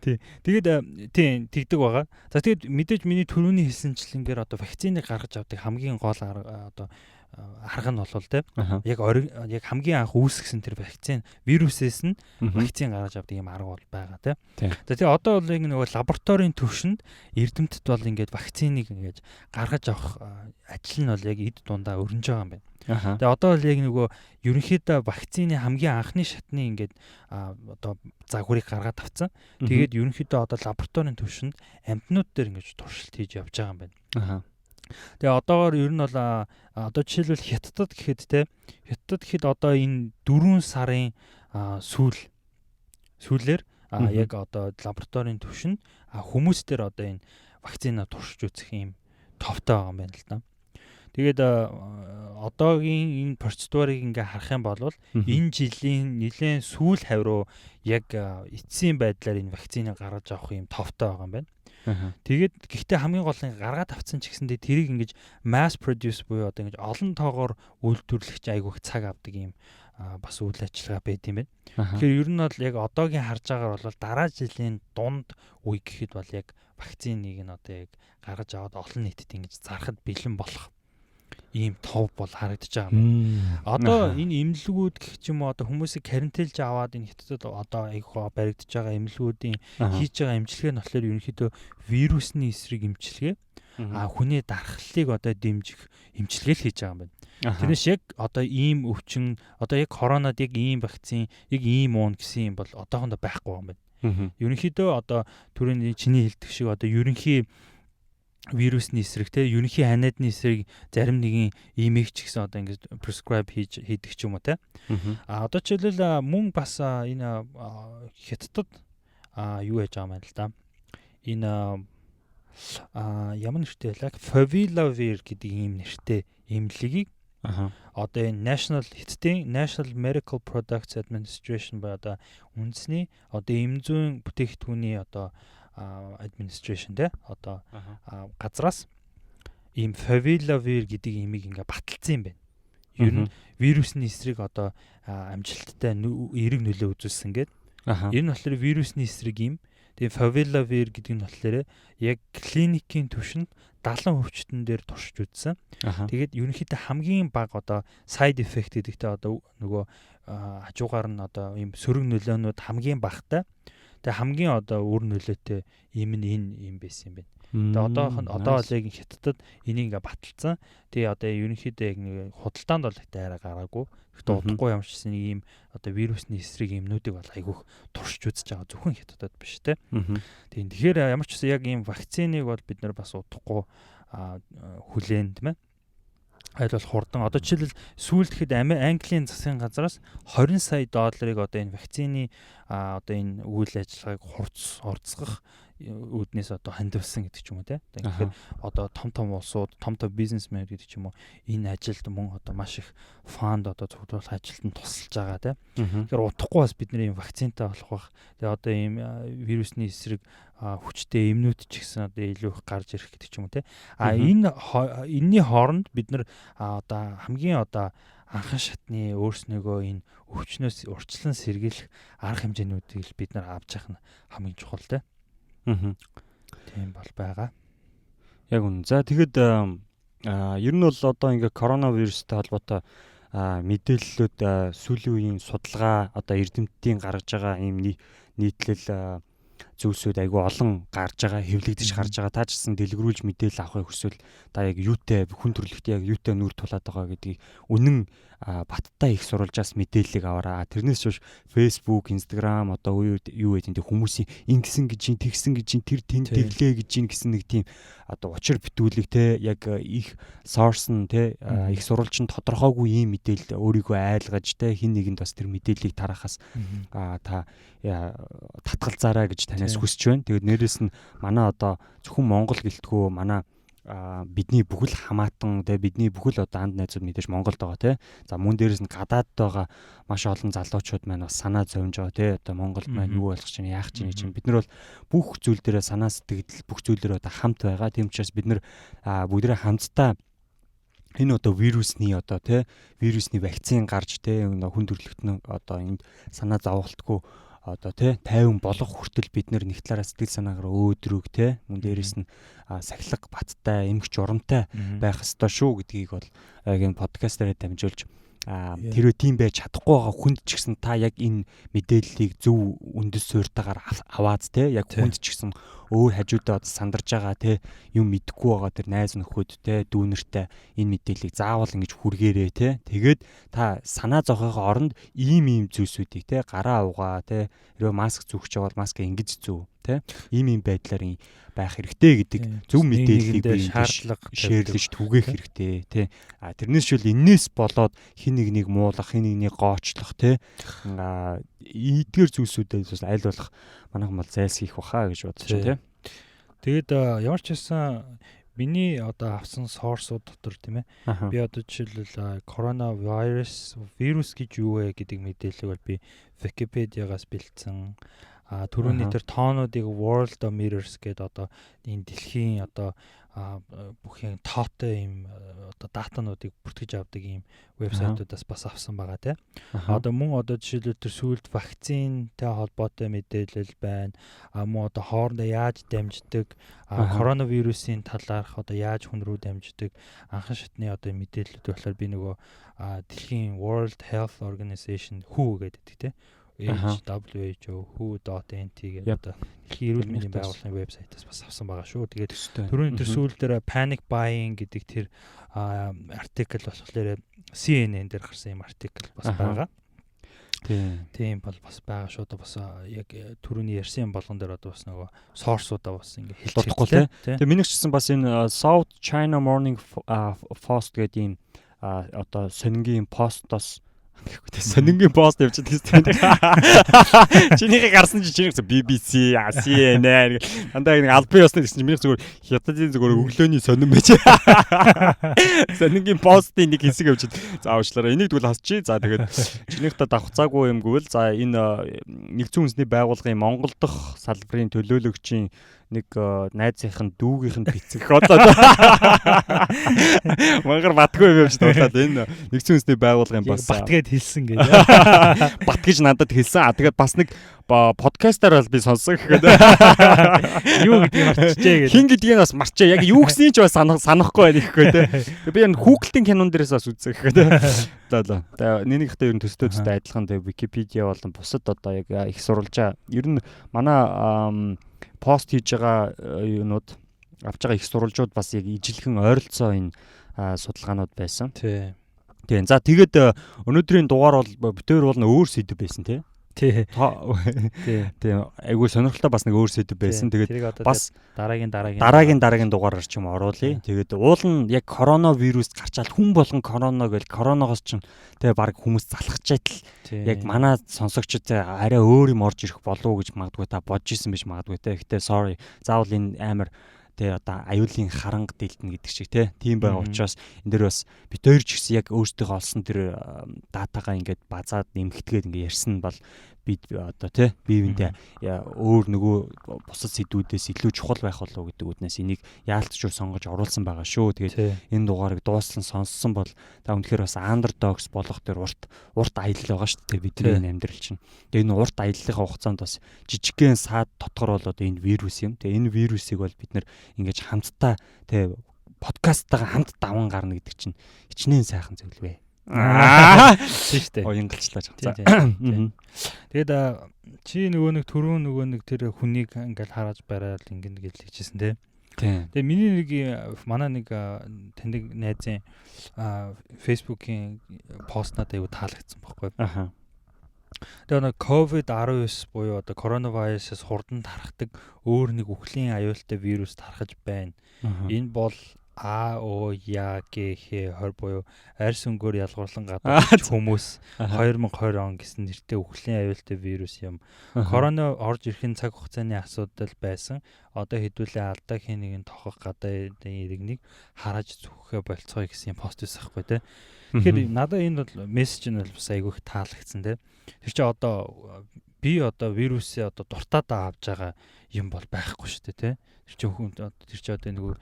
Speaker 3: Тий. Тэгээд тэгдэг байгаа. За тэгээд мэдээж миний түрүүний хэлсэнчлэнгээр одоо вакциныг гаргаж авдаг хамгийн гол одоо арга нь болвол те яг хамгийн анх үүсгэсэн тэр вакцин вирусээс нь вакцин гаргаж авдаг юм арга бол байгаа те. За тэгээ одоо бол яг нөгөө лабораторийн төвшөнд эрдэмтэд бол ингээд вакциныг ингээд гаргаж авах ажил нь бол яг эд дундаа өрнөж байгаа юм байна. Тэгээ одоо бол яг нөгөө ерөнхийдөө вакцины хамгийн анхны шатны ингээд одоо загварыг гаргаад авцсан. Тэгээд ерөнхийдөө одоо лабораторийн төвшөнд амьтнууд дээр ингээд туршилт хийж явж байгаа юм байна. Тэгээ одоогоор ер нь бол одоо жишээлбэл Хятадд гэхэд одоо энэ 4 сарын сүүлээр яг одоо лабораторийн түвшинд хүмүүс дээр одоо энэ вакцина туршиж үзэх юм товтой байгаа юм байна л да. Тэгээд одоогийн энэ процедурыг ингээ харах юм бол энэ жилийн нэлээд сүүл хавь руу яг эцсийн байдлаар энэ вакциныг гаргаж авах юм товтой байгаа юм байна. Тэгээд гэхдээ хамгийн гол нь гаргаад авцсан ч гэсэндээ тэрийг ингэж mass produce буюу одоо ингэж олон тоогоор үйлдвэрлэгч айгүйх цаг авдаг юм бас үйл ажиллагаа байд юм байна. Тэгэхээр ер нь бол яг одоогийн харж байгаагаар бол дараа жилийн дунд үе гэхэд бол яг вакциныг нь одоо яг гаргаж аваад олон нийтэд ингэж зарахад бэлэн болох ийм тов бол харагдаж байгаа юм. Одоо энэ эмнэлгүүд гэх юм уу одоо хүмүүсийг карантинлж аваад энэ Хятадд одоо айгуу баригдаж байгаа эмнэлгүүдийн хийж байгаа эмчилгээ нь болохоор ерөнхийдөө вирусны эсрэг эмчилгээ хүний дархлалыг одоо дэмжих эмчилгээ л хийж байгаа юм байна. Тэрнээс яг одоо ийм өвчин одоо яг коронад яг ийм вакцин яг ийм уун гэсэн юм бол одоохондоо байхгүй юм байна. Ерөнхийдөө одоо түрүүний чиний хэлдэг шиг одоо ерөнхий вирусны эсрэг те ерөнхий ханиадны эсрэг зарим нэгэн имийг ч гэсэн одоо ингээд prescribe хийдэг ч юм уу те. Одоо жишээлбэл мөн бас энэ хятадд юу яаж байгаа юм л да. Энэ ямар нэртэй байлаа? Favilavir гэдэг ийм нэртэй эмнэлгийг одоо энэ Хятадын National Medical Products Administration ба одоо үндэсний одоо эмзүүн бүтээгдэхүүний одоо administration те одоо газраас ийм Favilavir гэдэг имийг ингээ баталсан юм байна. Ер нь вирусны эсрэг одоо амжилттай эерэг нөлөө үзүүлсэн гэдэг. Ер нь болохоор вирусны эсрэг юм. Тэгээ Favilavir гэдэг нь болохоор яг клиникийн түвшинд 70 өвчтөн дээр туршиж үзсэн. Тэгээд ерөнхийдөө хамгийн бага одоо side effect гэдэгтэй одоо нөгөө хажуугаар нь одоо ийм сөрөг нөлөөнүүд хамгийн багтай. Тэгээ хамгийн одоо үр нөлөөтэй ийм юм байсан юм байна. Тэгээ одоо бол яг хятадд энийг ингээ баталсан. Тэгээ одоо ерөнхийдөө яг нэг худалдаанд бол ихтэй арай гараагүй. Гэхдээ удахгүй ямарчсан нэг ийм одоо вирусны эсрэг юмнуудыг бол айгүйх туршиж үзэж байгаа зөвхөн хятадд биш те. Тэгэхээр ямарчсан яг ийм вакциныг бол бид нар бас удахгүй хүлээн тийм ээ. Айл бол хурдан одоо жишээлбэл сүүлд гэхэд Английн засгийн газраас 20 сая долларыг одоо энэ вакцины одоо энэ үйл ажиллагааг хурцсгах үүднээс одоо хандивсан гэдэг ч юм уу те. Тэгэхээр одоо том улсууд, том бизнесмэнүүд гэдэг ч юм уу энэ ажилд мөн одоо маш их фонд одоо цуглуулах ажилтанд тусалж байгаа те. Тэгэхээр удахгүй бас бидний вакцинтай болох бах. Тэгээ одоо ийм вирусны эсрэг хүчтэй эмнүүд ч гэсэн одоо илүү их гарч ирэх гэдэг ч юм уу те. Энэний хооронд бид нар одоо хамгийн одоо анхан шатны өөрснөөгөө энэ өвчнөөс урьдчилан сэргийлэх арга хэмжээнүүдийг бид нар авч явах нь хамгийн чухал те. Тийм бол байгаа.
Speaker 1: Яг үнэ. За тэгэхэд ер нь бол одоо ингээ коронавирустай холбоотой мэдээллүүд сүүлийн үеийн судалгаа одоо эрдэмтдийн гаргаж байгаа ийм нийтлэл зүйлсүүд айгүй олон гарч байгаа, хэвлэгдэж гарч байгаа. Та ч гэсэн дэлгэрүүлж мэдээлэл авахыг хүсвэл та яг юутай хүн төрөлхтөө яг юутай нүр тулаад байгаа гэдгийг үнэн баттай их сурвалжаас мэдээллийг аваараа. Тэрнээс биш Facebook, Instagram одоо юу вэ тийм хүмүүсийн ингэсэн гэж ин тэгсэн гэж ин тэр тэн тэглээ гэж ин гэсэн нэг тийм одоо учир битүүлэг те яг их source нь те их сурвалж нь тодорхойгүй ийм мэдээлэл өөрийгөө айлгаж те хин нэгэнд бас тэр мэдээллийг тарахаас та татгалзаарай гэж танаас хүсэж байна. Тэгээд нэрээс нь манай одоо зөвхөн Монгол гэлтгүү манай бидний бүхэл хамаатан те бидний бүхэл одоо анд найзууд мэдээж Монголд байгаа те. За мөн дээрээс нь гадаад байгаа маш олон залуучууд маань бас санаа зовж байгаа те. Одоо Монголд маань юу болох чинь яах чинь чинь бид нар бол бүх зүйл дээрээ санаа сэтгэл бүх зүйлээр одоо хамт байгаа. Тийм учраас бид нар бүгдээ хамтдаа энэ одоо вирусны одоо те вирусны вакцин гарч те хүн төрөлхтөн одоо энд санаа зовлтгүй одоо тий 50 болох хүртэл бид нэг талаараа сэтгэл санаагаар өөдрөг тий мөн дээрээс нь сахилга баттай эмгч урамтай байх ёстой шүү гэдгийг бол яг энэ подкастаараа дамжуулж тэрөө тийм байж чадахгүй байгаа хүнд ч гэсэн та яг энэ мэдээллийг зөв үндэс суурьтайгаар аваад те яг хүнд ч гэсэн өөр хажуудаа сандарж байгаа те юм мэдэхгүй байгаа тэр найз нөхөд те дүүнертэй энэ мэдээллийг заавал ингэж хүргээрээ те тэгээд та санаа зовхойгоо оронд ийм зүйлсүүдийг те гараа угаа те хэрвээ маск зүүх ч бол маска ингэж зүү те ийм байдлаар байх хэрэгтэй гэдэг зөв мэдээллийг би
Speaker 3: шаардлага
Speaker 1: шеэрлэж түгээх хэрэгтэй те тэрнээс шил энээс болоод хин нэг муулах хин нэг гоочлох те эдгээр зүйлсүүдээс аль болох манайхан бол зайлсхийх баха гэж бодож байна те
Speaker 3: тэгээд ямар ч байсан миний одоо авсан сорсууд дотор тийм ээ би одоо жишээлбэл коронавирус гэж юу вэ гэдэг мэдээллийг бол би Википедиагаас бэлдсэн түрүүний тэр тоонуудыг Worldometers гэдэг одоо энэ дэлхийн одоо бүхэн тоотой юм одоо датануудыг бүртгэж авдаг ийм вебсайтуудаас бас авсан байгаа тийм. Одоо мөн одоо жишээлбэл тэр сүүлд вакцинтай холбоотой мэдээлэл байна. Мөн одоо хоорондоо яаж дамждаг, коронавирусын талаарх одоо яаж хүн рүү дамждаг анхан шатны одоо мэдээлэлүүд болохоор би нөгөө дэлхийн World Health Organization WHO гэдэг тийм. WHO.nt гэдэг одоо дэлхийн эрүүл мэндийн байгууллагын вебсайтаас бас авсан байгаа шүү. Тэгээд түрүүний тэр сүүл дээр panic buying гэдэг тэр артикл болохоор CNN дээр гарсан юм артикл бас байгаа. Тийм бол бас байгаа шүү дээ. Бас яг түрүүний ярьсан болгон дээр одоо бас нөгөө сорсуудаа бас ингээ хэлж
Speaker 1: дутхгүй тий. Тэгээ миний ч гэсэн бас энэ South China Morning Post гэдэг ийм одоо сонингийн постоос сонингийн пост явчихдаг гэсэн. Чинийхийг гарсан чинь BBC, CNN дандаа нэг албан ёсны гэсэн чинь миний зүгээр хятадын зүгээр өглөөний сонин байж. Сонингийн постын нэг хэсэг явж байна. За уучлаарай. Энийг тэгвэл хасчих. За тэгээд чинийхтэй давхцаагүй юмгүй л за энэ нэгдсэн үндэсний байгууллагын Монгол дахь салбарын төлөөлөгчийн нэг найзынхын дүүгийнх нь бицэх одоо мангар батгүй юм явж дуулаад энэ нэгдсэн үндэсний байгууллагын бас
Speaker 3: бат гэд хэлсэн гэдэг.
Speaker 1: Бат гэж надад хэлсэн. Тэгээд бас нэг подкастаар бол би сонссон гэхэд
Speaker 3: юу гэдгийг марчжээ гэдэг.
Speaker 1: Хин гэдгийг бас марчаа. Яг юу гэсний ч бас санахгүй байх гэхгүй те. Би энэ Google-ийн кинон дээрээс бас үзсэн гэхэд. За. Нэнийхтэй ер нь төстэй адилхан те Википедиа болон бусад одоо яг их сурвалжаа. Ер нь манай пост хийж байгаа юунууд авч байгаа их сурвалжууд бас яг ижилхэн ойролцоо энэ судалгаанууд байсан.
Speaker 3: Тийм.
Speaker 1: За тэгээд өнөөдрийн дугаар бол битээр бол өөр сэдв байсан тий.
Speaker 3: Тийм.
Speaker 1: Айгуу сонирхолтой бас нэг өөр сэдв байсан. Тэгээд бас дараагийн дугаараар ч юм оруулъя. Тэгээд уул нь яг коронавирус гарчаад хүн болгон корона гэл коронавигоос ч тэгээ баг хүмүүс залхаж байтал яг манай сонсогчд арай өөр юм орж ирэх болов уу гэж магадгүй та бодож исэн биш магадгүй те. Гэтэ sorry. Заавал энэ амар тэгээ одоо аюулын харанга дэлтэн гэдэг шиг тийм байгаа учраас энэ дэр бас бид хоёр ч гэсэн яг өөрсдийнхөө олсон тэр датагаа ингээд базаад нэмэгдгээд ингээд ярьсан бол бид одоо биевиндээ өөр нөгөө бусад сэдвүүдээс илүү чухал байх болов уу гэдэг үднээс энийг яалтчур сонгож оруулсан байгаа шүү. Тэгээд энэ дугаарыг дууссан сонссон бол та үнэхээр бас underdogs болох тэр урт аялал байгаа шүү дээ бидний амьдрал чинь. Тэгээд энэ урт аяллахын хугацаанд бас жижигхэн саад дотгор бол одоо энэ вирус юм. Тэгээд энэ вирусыг бол бид нэр ингэж хамтдаа подкасттайгаа хамт даван гарна гэдэг чинь хичнээн сайхан зүйл вэ.
Speaker 3: Тийм шүү дээ.
Speaker 1: Оянгалчлаач.
Speaker 3: Тэгээд чи нөгөө нэг тэр хүнийг ингээл хараад бараад ингээд хэлчихсэн тий. Тэгээ миний манай нэг таньдаг найзын Facebook-ийн пост надад аягүй таалагдсан байхгүй. Тэгээ COVID-19 буюу одоо коронавирусээс хурдан тархдаг өөр нэг үхлийн аюултай вирус тархаж байна. Энэ бол AOYAGH буюу арьс өнгөөр ялгуурлан гадуур хүмүүс 2020 он гэсэн нэртэй үхлийн аюултай вирус юм. Корона орж ирэхин цаг хугацааны асуудал байсан. Одоо хэдүүлээ алдаа хийныг тохох гадаа иргэнийг хараж зүгхээ болцгоё гэсэн пост байсан байхгүй тий. Тэгэхээр надад энэ бол мессеж нь бол бас айгүй их таалагдсан тий. Тэр чинь одоо би одоо вирусээ одоо дуртаадаа авж байгаа юм бол байхгүй шүү дээ тий. Тэр чи одоо нөгөө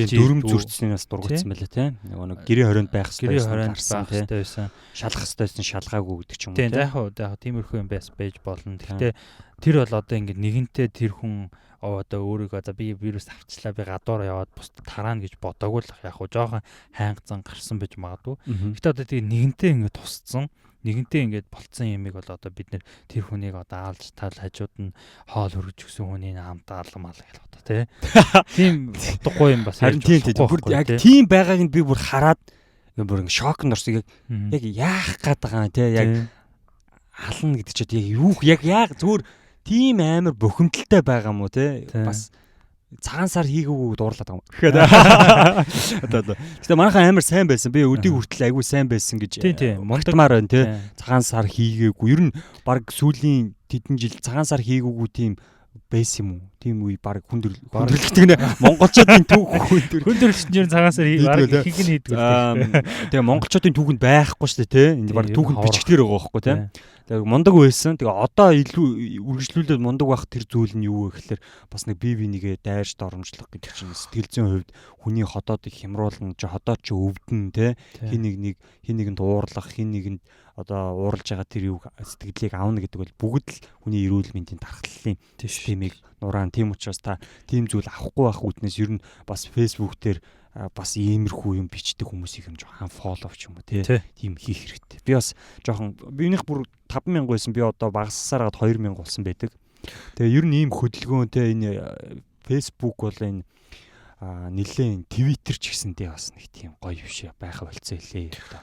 Speaker 1: дүрм зүрцснээс дургуутсан байлаа тий. Нөгөө гэрээ хорионд байх хэрэгтэй байсан. Шалах хэрэгтэй байсан шалгаагүй гэдэг ч юм уу тий.
Speaker 3: Яг тиймэрхүү юм байж болно. Гэхдээ тэр бол одоо ингээд нэгэнтээ тэр хүн одоо өөрийгөө за би вирус авчлаа би гадуур яваад бусдад тараана гэж бодоагүй л яг хуу жоохон хайнгацсан гарсан байж магадгүй. Гэхдээ одоо тэгээ нэгэнтээ ингээд тусцсан нэгэнтээ ингээд болцсон ямиг бол одоо бид нэр тэр хүнийг одоо аалж тал хажууд нь хоол хөргөж өгсөн хүний хамт аалгам гэх одоо тий. Тийм утгагүй юм бас
Speaker 1: харин тийм яг тийм байгааг нь би бүр хараад бүр ингээд шокнд орсон яг яах гээд байгаа тий яг ална гэдэг чинь яг юу яг зүгээр тийм амар бухимдалтай байгаа юм уу те бас цагаан сар хийгээгүй дуурлаад байгаа юм. Гэхдээ манайхан амар сайн байсан. Би өдийг хүртэл айгүй сайн байсан гэж мунтагмаар байна те. Цагаан сар хийгээгүй. Ер нь баг сүүлийн тэдэн жил цагаан сар хийгээгүй тийм байсан юм уу? Тийм үе баг хүндрэлтэй нэ монголчуудын түүх
Speaker 3: хүндрэлчд ер нь цагаан сар баг ихийг нь хийдэг.
Speaker 1: Тэгээ монголчуудын түүхэнд байхгүй шүү дээ те. Энд баг түүхэнд бичигдэр байгаа байхгүй те. Тэгээ мундаг байсан. Тэгээ одоо илүү үргэлжлүүлээд мундаг байх тэр зүйл нь юу вэ гэхээр бас нэг бие бинийгээ дайрч доромжлох гэдэг чинь сэтгэл зүйн хувьд хүний ходоодыг хямруулна, ходоод ч өвдөн те. Хин нэгэнд уурлах, хин нэгэнд одоо ууралж байгаа тэр юу сэтгэлийг аавна гэдэг бол бүгд л хүний эрүүл мэндийн дархлалын системийг нураан. Тийм учраас та тийм зүйл авахгүй байх үднээс ер нь бас Facebook дээр бас иймэрхүү юм бичдэг хүмүүсийг юм жоохон фоллоу ч юм уу тийм хийх хэрэгтэй. Би бас жоохон биенийх бүр 5,000 байсан. Би одоо багассаар гад 2,000 болсон байдаг. Тэгээ ер нь ийм хөдөлгөөнтэй энэ Facebook бол энэ нэлээд Twitter ч гэсэндээ бас нэг тийм гоё биш байха болцсон хэлээ. Одоо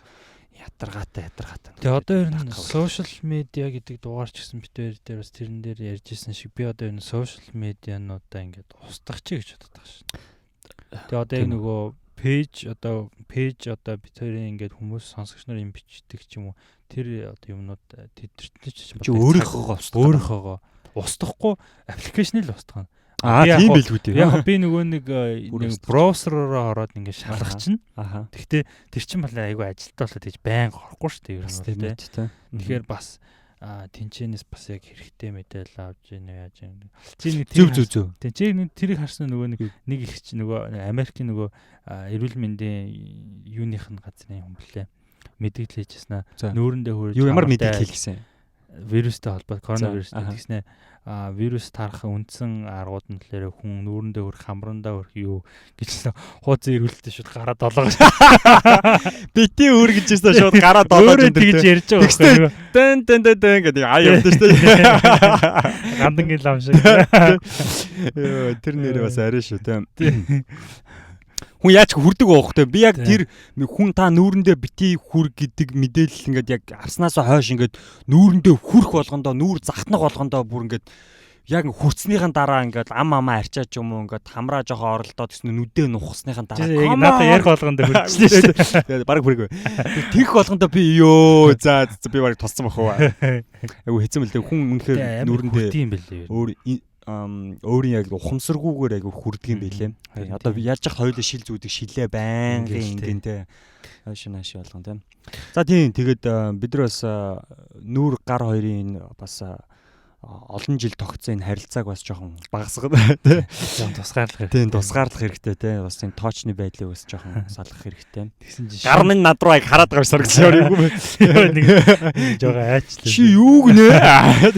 Speaker 1: Ядаргаатай.
Speaker 3: Тэгээ одоо ер нь social media гэдэг дугаар ч гэсэн бид хоёр дээр бас тэрэн дээр ярьжсэн шиг би одоо энэ social media-нуудаа ингээд устгах чи гэж боддог шин. Тэгээ одоо яг нөгөө пэйж одоо бид хоёрын ингээд хүмүүс сонсогч нар юм бичдэг ч юм уу тэр одоо юмнууд тэдэртээ ч өөрийнхөөгөө устгахгүй аппликейшн л устгах.
Speaker 1: Тийм билгүй дээ.
Speaker 3: Яг би нөгөө нэг браузеророо ороод ингээд шалгах чинь. Гэхдээ тэр чинь бол айгүй ажилтаа болоод гэж байнга орохгүй шүү дээ ер нь тийм. Тэгэхээр бас тэнчэнээс бас яг хэрэгтэй мэдээлэл авч ийн яаж юм.
Speaker 1: Зүв.
Speaker 3: Тийм чи тэрийг харсан нөгөө нэг их чи нөгөө Америкийн нөгөө эрүүл мэндийн юуных нь газрын хүн блэ. Мэдээлэл хийжсэн аа. Нүүрэндээ хөрөж
Speaker 1: ямар мэдээлэл хийлгсэн?
Speaker 3: Вирустай холбоотой коронавирустай гэснээр вирус тарах үндсэн аргууд нь тэлэр хүн нүүрэндээ хөрөх хамрандаа хөрөх юу гэж хууцын эрүүлэлтэд шууд гараад долоогоо
Speaker 1: бити өөр гэжсэн шууд гараад долоогоо
Speaker 3: тэгж ярьж байгаа
Speaker 1: юм. Дэн гэдэг явдаг шүү дээ.
Speaker 3: Гандангийн лам шиг.
Speaker 1: Тэр нэр бас арай шүү дээ. Хүн яаж хүрдэг байхгүй. Би яг тэр хүн та нүүрэндээ бити хүр гэдэг мэдээлэл ингээд яг арснаас хойш ингээд нүүрэндээ хүрх болгондоо нүүр захтнах болгондоо бүр ингээд яг хүрцнийхэн дараа ингээд амаа арчаач юм уу ингээд хамраа жоохон оролдоод гэсэн нүдээ нухсныхэн дараа
Speaker 3: яг надад ярих болгондоо хүрчихлээ шүү дээ.
Speaker 1: Бараг хүрээгүй. Тэгэх болгондоо би ёо за би бараг туссан бахуу. Айгу хэцэн мэлдэ хүн үнэхээр нүүрэндээ
Speaker 3: тийм байлээ.
Speaker 1: өөрийн яг ухамсаргүйгээр айгу хүрдэг юм байлээ. Одоо яаж яах хоёулаа шил зүүдэг шилээ байнгын ингэнтэй нааш болгон тийм. За тийм тэгээд бид нар бас нүүр гар хоёрын бас олон жил тогтсон энэ харилцааг бас жоохон багасгаад
Speaker 3: тийм тусгаарлах хэрэгтэй.
Speaker 1: Тийм тусгаарлах хэрэгтэй тийм. Бас энэ тоочны байдлыг бас жоохон салгах хэрэгтэй.
Speaker 3: Тэгсэн чинь
Speaker 1: гар минь над руу яг хараад байгаа саргсан юм уу?
Speaker 3: Нэг жоохон айчлаа.
Speaker 1: Чи юу гинэ?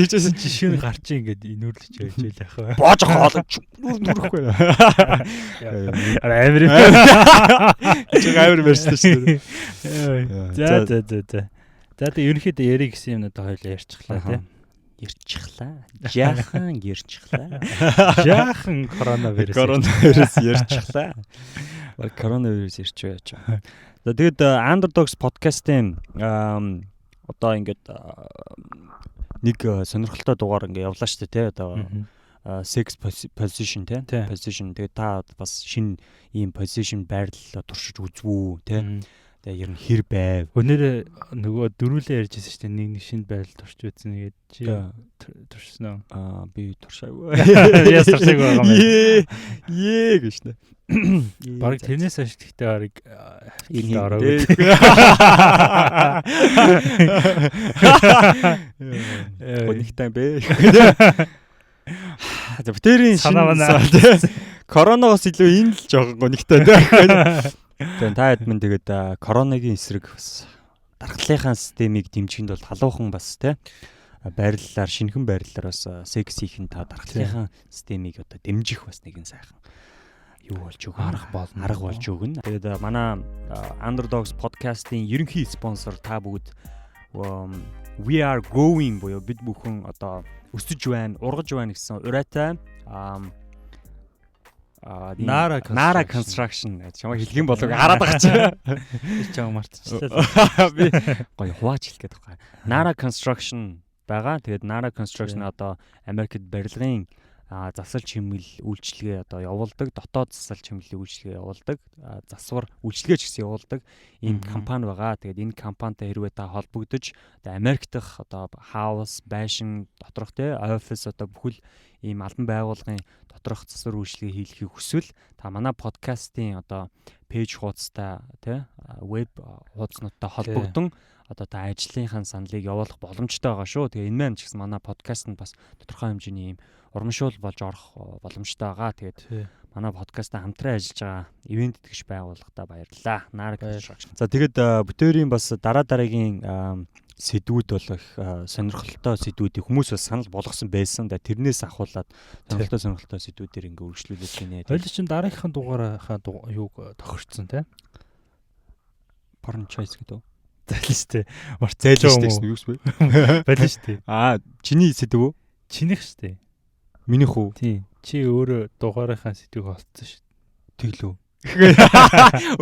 Speaker 3: Тэгжсэн чи шин гарч ингээд инүүрлэж байж байлаа хаа.
Speaker 1: Боож хоолож нүрэхгүй.
Speaker 3: Амир.
Speaker 1: Чи амир мэрсэн шүү дээ.
Speaker 3: За. За тэг ерөнхийдөө ярих гэсэн юмнуудаа хоёул ярьчихлаа тийм.
Speaker 1: Жаахан ярьчихлаа.
Speaker 3: Жаахан коронавирус
Speaker 1: ярьчихлаа. Коронавирус ярьчих яач. За тэгээд Underdogs podcast-ийн одоо ингээд нэг сонирхолтой дугаар ингээд явлаа шүү дээ тий одоо sex position тий position тэгээд та бас шинэ ийм position байрлал туршиж үзвүү тий. Тэгээ ер нь хэр байв.
Speaker 3: Өнөөдөр нөгөө дөрүүлээ ярьжсэн шүү дээ. Нэг шинэ байрал турч үзсэн гэдэг чи туршсан уу?
Speaker 1: Би туршаагүй.
Speaker 3: Яс туршаагүй байгаа юм.
Speaker 1: Гэж нэ.
Speaker 3: Бараг тэрнээс хойш тэгтээ бараг энэ ороогүй.
Speaker 1: Гонигтай бэ. За битэрийн коронавигоос илүү энэ л жоохон гонигтай дээ. Тэгээд та хэд мэн тэгээд коронагийн эсрэг бас дархлынхаа системийг дэмжихэд бол халуухан бас тий байрлалаар шинэхэн байрлалаар бас секс хийх нь та дархлынхаа системийг одоо дэмжих бас нэгэн сайхан юу болж өгнө арга болж өгнө. Тэгээд манай Underdogs podcast-ийн ерөнхий спонсор та бүгд We are going буюу бид бүхэн одоо өсөж байна, ургаж байна гэсэн урайтай Nara Construction гэж чамаа хэлгэн болов хараад байгаа чи.
Speaker 3: Би чамаа мартчихлаа.
Speaker 1: Би гоё хувааж хэлэх гээд байгаа. Nara Construction байгаа. Тэгээд Nara Construction одоо Америкт барилгын засал чимэл үйлчилгээ одоо явуулдаг, дотоод засал чимлийн үйлчилгээ явуулдаг, засвар үйлчилгээ ч гэсэн явуулдаг ийм компани байгаа. Тэгээд энэ компанитай хэрвээ та холбогдож одоо Америк дахь одоо хаус, байшин доторх те офис одоо бүхэл ийм албан байгууллагын доторх засвар үйлчилгээ хийхийг хүсвэл та манай подкастын одоо пэйж хуудастай тий веб хуудаснуудтай холбогдсон одоо та ажлынхаа саналыг явуулах боломжтой байгаа шүү. Тэгээ энэ маань ч гэсэн манай подкаст нь бас тодорхой хэмжээний ийм урамшуул болж орох боломжтой байгаа. Тэгээд манай подкастаа хамтран ажиллаж байгаа ивент итгэж байгууллагатай баярлалаа. Nara Construction. За тэгээд бүтээрийн бас дараагийн сэдвүүд бол их сонирхолтой сэдвүүдийг хүмүүс бас санал болгосон байсан. Тэрнээс ахуулаад сонирхолтой сэдвүүдээр ингээ үргэлжлүүлээд байна.
Speaker 3: Хоёул чинь дараагийнхын дугаараа юуг тохирцсон те?
Speaker 1: Porn choice гэдэг үү?
Speaker 3: Зайлж штэ.
Speaker 1: Зайлж штэ гэсэн юус бэ?
Speaker 3: Байлж штэ.
Speaker 1: Чиний сэдв үү?
Speaker 3: Чинийх штэ.
Speaker 1: Минийх үү?
Speaker 3: Тийм. Чи өөрөө дугаарынхаа сэдвийг олцсон штэ.
Speaker 1: Тэглүү.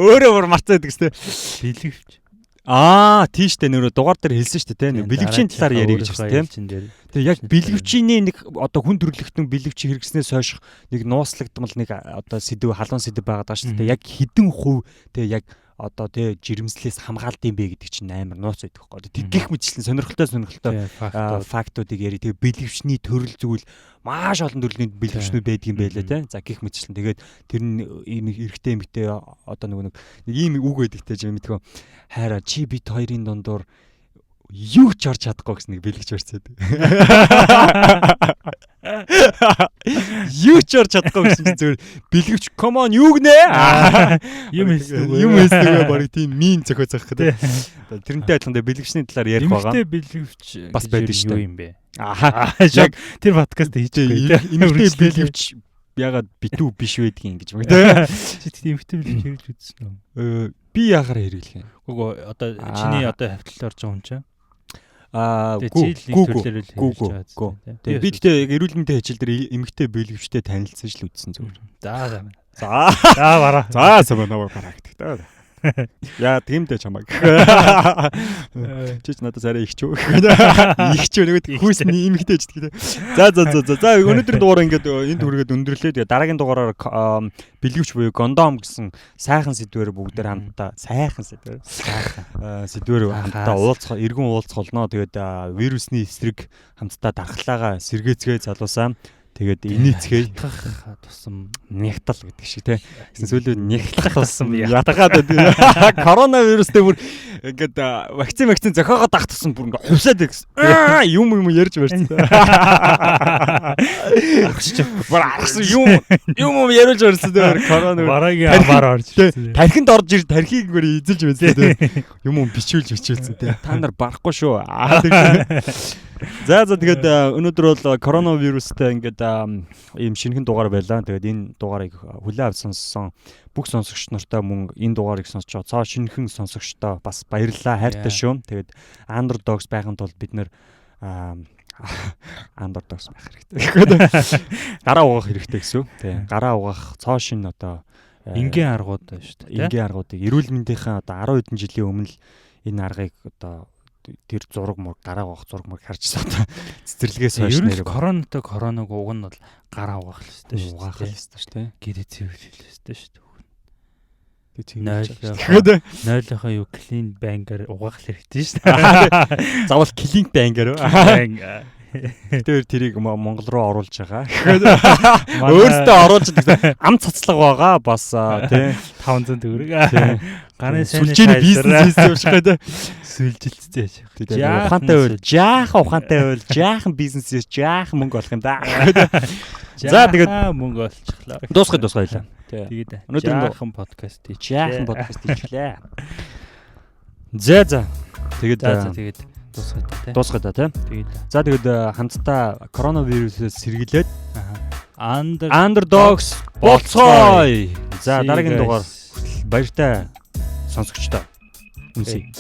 Speaker 1: Өөрөө бүр марцаад гэдэг штэ.
Speaker 3: Билэгвч.
Speaker 1: Тийштэй нөрөө дугаар дээр хэлсэн шүү дээ, нэг бэлгэвчийн талаар ярих гэж байна, тийм. Тэгээ яг бэлгэвчийн нэг одоо хүн төрөлхтөн бэлгэвч хэрэгснээс хойш нэг нууцлагдмал нэг одоо сэдв халуун сэдв байгаад байгаа шүү дээ. Яг хэдэн хувь тэгээ яг одоо тэгээ жирэмслээс хамгаалдсан бэ гэдэг чинь амар нууц байдаг байхгүй. Тэг гих мэтчлэн сонирхолтой фактуудыг яри. Тэгээ бэлгэвчний төрөл зүйл маш олон төрлийн бэлгэвчнүүд байдаг юм байлаа те. За гих мэтчлэн тэгээд тэр нь ийм эрэгтэй эмэгтэй одоо нэг ийм үг байдаг те юм мэдгүй. Хайраа чи бит хоёрын дундуур юу ч орж чадахгүй гэсэн нэг бэлгэж барьцаад. Юу ч орж чадахгүй гэсэн чинь зөвөр бэлгэвч come on юу гинэ?
Speaker 3: Юм хэлсэн.
Speaker 1: Юм хэлсэн баг тийм мин зөхөө зөх гэдэг. Тэрнтэй адилхан бэлгэвчний талаар ярих байгаа.
Speaker 3: Эмэгтэй бэлгэвч
Speaker 1: бас байдаг шүү дээ.
Speaker 3: Юу юм бэ?
Speaker 1: Яг
Speaker 3: тэр подкаст хийчихээ.
Speaker 1: Эмэгтэй бэлгэвч ягаад битүү биш байдгийг ингэж баг тийм.
Speaker 3: Чи эмэгтэй бэлгэвч хэрэгж үзсэн үү?
Speaker 1: Би яхаар хэрэглэх юм.
Speaker 3: Үгүй одоо чиний одоо хавталт орж байгаа юм чинь.
Speaker 1: Гүү. Тэгээ би тэгтээ эрүүл мэндийн хичээл дээр эмэгтэй бэлгэвчтэй танилцсан л үзсэн зүгээр.
Speaker 3: За
Speaker 1: бараа. За самаа бараа гэдэг. Яа тиймдээ чамайг. Чич надад арай ихчүү. Ихчүү нэг хүүсний эмэгтэй ч гэдэг. За өнөөдрийн дугаар ингээд энд хүргээд өндөрлөө. Тэгээ дараагийн дугаараар бэлгэвч буюу кондом гэсэн сайхан сэдвээр бүгдээр хамтдаа сайхан сэдвээр хамтдаа эргэн уулзах болно. Тэгээд вирусны эсрэг хамтдаа дархлаагаа сэргээцгээ залуусаа. Тэгээд инээцгээ
Speaker 3: тусам
Speaker 1: нягтал гэдэг шиг те. Эсвэл нягтлах тусам ятгаад коронавирустэй бүр ингээд вакцин зохиогоод ах тусам бүр ингээд хувсаад гэсэн. Юм ярьж барьсан. Аргасан юм яриулж барьсан те коронавирус.
Speaker 3: Бараагийн амаар орж ирсэн.
Speaker 1: Тархинд орж ир тархийг бүр эзэлж байсан те. Юм бичүүлсэн те. Та нар барахгүй шүү. За тэгээд өнөөдөр бол коронавирустай ингээд ийм шинэхэн дугаар байлаа. Тэгээд энэ дугаарыг хүлээн авч сонссон бүх сонсогч нартай мөн энэ дугаарыг сонсч цаа шинэхэн сонсогчтой бас баярлалаа. Хайртай шүү. Тэгээд Underdogs байхын тулд бид нэр Underdogs байх хэрэгтэй. Гараа угаах хэрэгтэй гэсэн. Тийм. Гараа угаах цоо шин одоо
Speaker 3: энгийн аргууд байна шүү дээ.
Speaker 1: Энгийн аргуудыг эрүүл мэндийнхэн одоо 10 хэдэн жилийн өмнө энэ аргыг одоо тэр зураг харжсан одоо цэцэрлэгээс хойш нэр
Speaker 3: коронавитой коронавиг уг нь бол гараа угаах л хэвээр
Speaker 1: угаах л хэвээр тий.
Speaker 3: Гэрээ цэвэрлэх хэвээр шүү
Speaker 1: дээ.
Speaker 3: Нойлохоо юу clean bang-аар угаах хэрэгтэй шүү дээ.
Speaker 1: Заавал clean bang-аар. Тэр тэрийг Монгол руу оруулж байгаа. Өөртөө оруулж гэсэн ам цацлага байгаа бас тий
Speaker 3: 500 төгрөг. Гарын сайн
Speaker 1: сүлжээний бизнес хийсэн юм шиг гэдэг.
Speaker 3: Сүлжилттэй
Speaker 1: яах. Ухаантай байвал жаахан бизнес хийж жаахан мөнгө олох юм да. За тэгээд
Speaker 3: мөнгө олчихлаа.
Speaker 1: Дуусгая хэлээ.
Speaker 3: Тэгээд
Speaker 1: өнөөдөр
Speaker 3: жаахан подкаст
Speaker 1: хийлээ. За тэгээд дуусгая та тийм. За тэгээд хамтдаа коронавирусээс сэргийлээд Underdogs болцгоё. За дараагийн дугаар баяртай сонсогчдоо. Үнсэй.